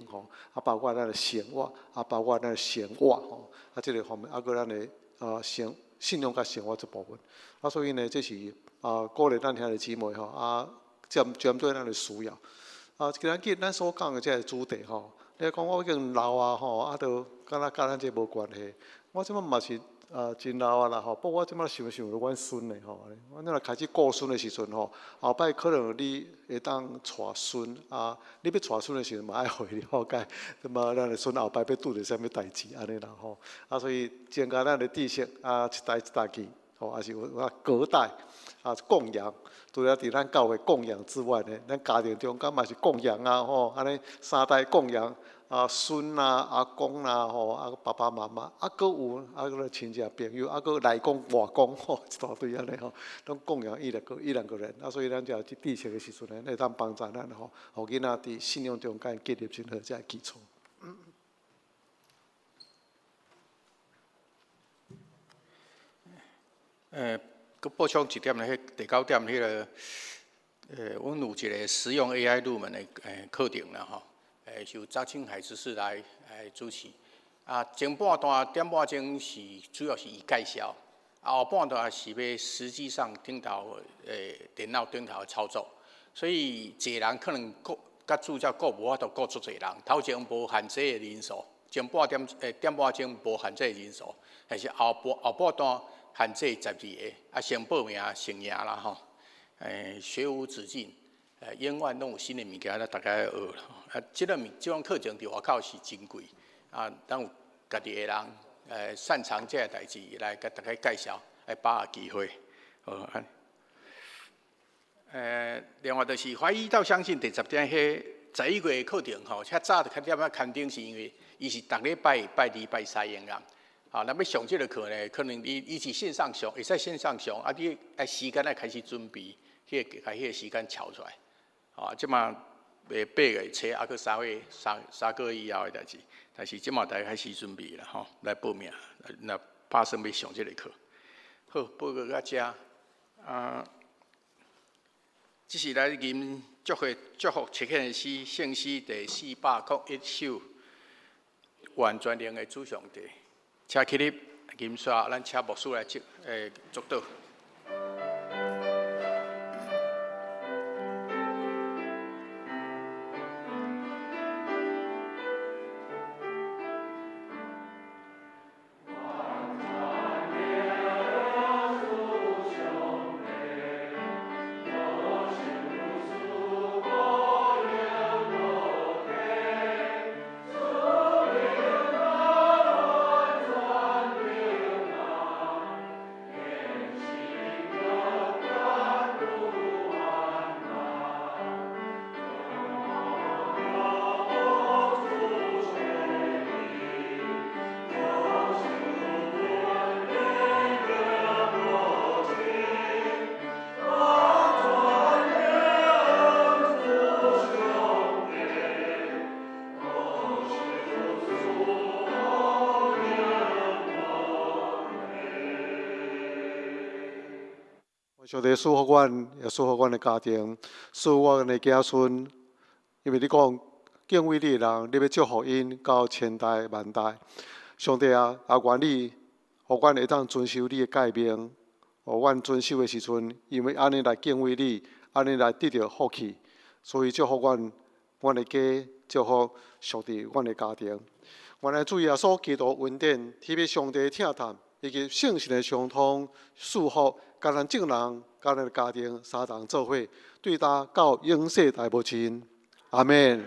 F: 包括咱的生活，包括咱的生活这个方面，搁咱的信仰甲生活这部分所以呢，这是鼓励咱兄弟姊妹针对咱的需要今日咱所讲的这个主题你讲我已经老就敢若甲咱这无关系。我即摆嘛是真老啦不过我即摆想着阮孙的阮若开始顾孙的时阵后摆可能你会当带孙你要带孙的时阵嘛爱互伊了解，咱的孙后摆要拄着啥物代志安尼啦所以增加咱的知识一代一代去也是有隔代供养。除了伫咱教会供养之外呢，咱家庭中间嘛是供养安尼3代供养孙阿公爸爸妈妈搁有个亲戚朋友搁内公外公一大堆安尼拢供养1、2个人所以咱就知识的时阵呢，会当帮助咱互囡仔伫信仰中间建立真好这基础。
B: 佮补充一点咧，第9点迄个，阮有一个实用 AI 入门的课程啦是由张庆海执事来主持。前半段点半钟是主要是伊介绍，后半段是要实际上顶头电脑顶头的操作。所以一个人可能甲助教无法度足侪人，头前无限制的人数，前半点半钟无限制的人数，但是后半段。限制12个，先报名先赢啦学无止境，永远拢有新的物件，大家要学这种课程伫外口是真贵咱有家己的人擅长这个代志来甲大家介绍，把握机会另外就是怀疑到相信第10点迄11月的课程较早就较点看重是因为伊是逐礼拜拜2、拜3用啊，那要上这个课呢，可能你是线上上，会使线上上，啊，你爱时间爱开始准备，把迄个时间敲出来。啊，即马8月初，还佫3个月以后的代志，但是即马大家开始准备啦，吼，来报名，那打算要上这个课。好，报告到遮，这是来吟祝福切克的诗圣诗第401首，完全能的主上帝。请起立，吟刷，咱请牧师来祝祷。
F: 上帝祝福阮，也祝福阮的家庭，祝福阮的子孙。因为你讲敬畏你的人，你要祝福因到千代万代。上帝啊，也愿你，互阮会当遵守你的诫命，互阮遵守的时阵，因为安尼来敬畏你，安尼来得到福气。所以祝福阮的家，祝福上帝阮的家庭。原来主耶稣基督恩典，特别上帝听谈，以及圣神的相通祝福。甲咱众人、甲咱的家庭三人做伙，对他到永世大无尽。阿门。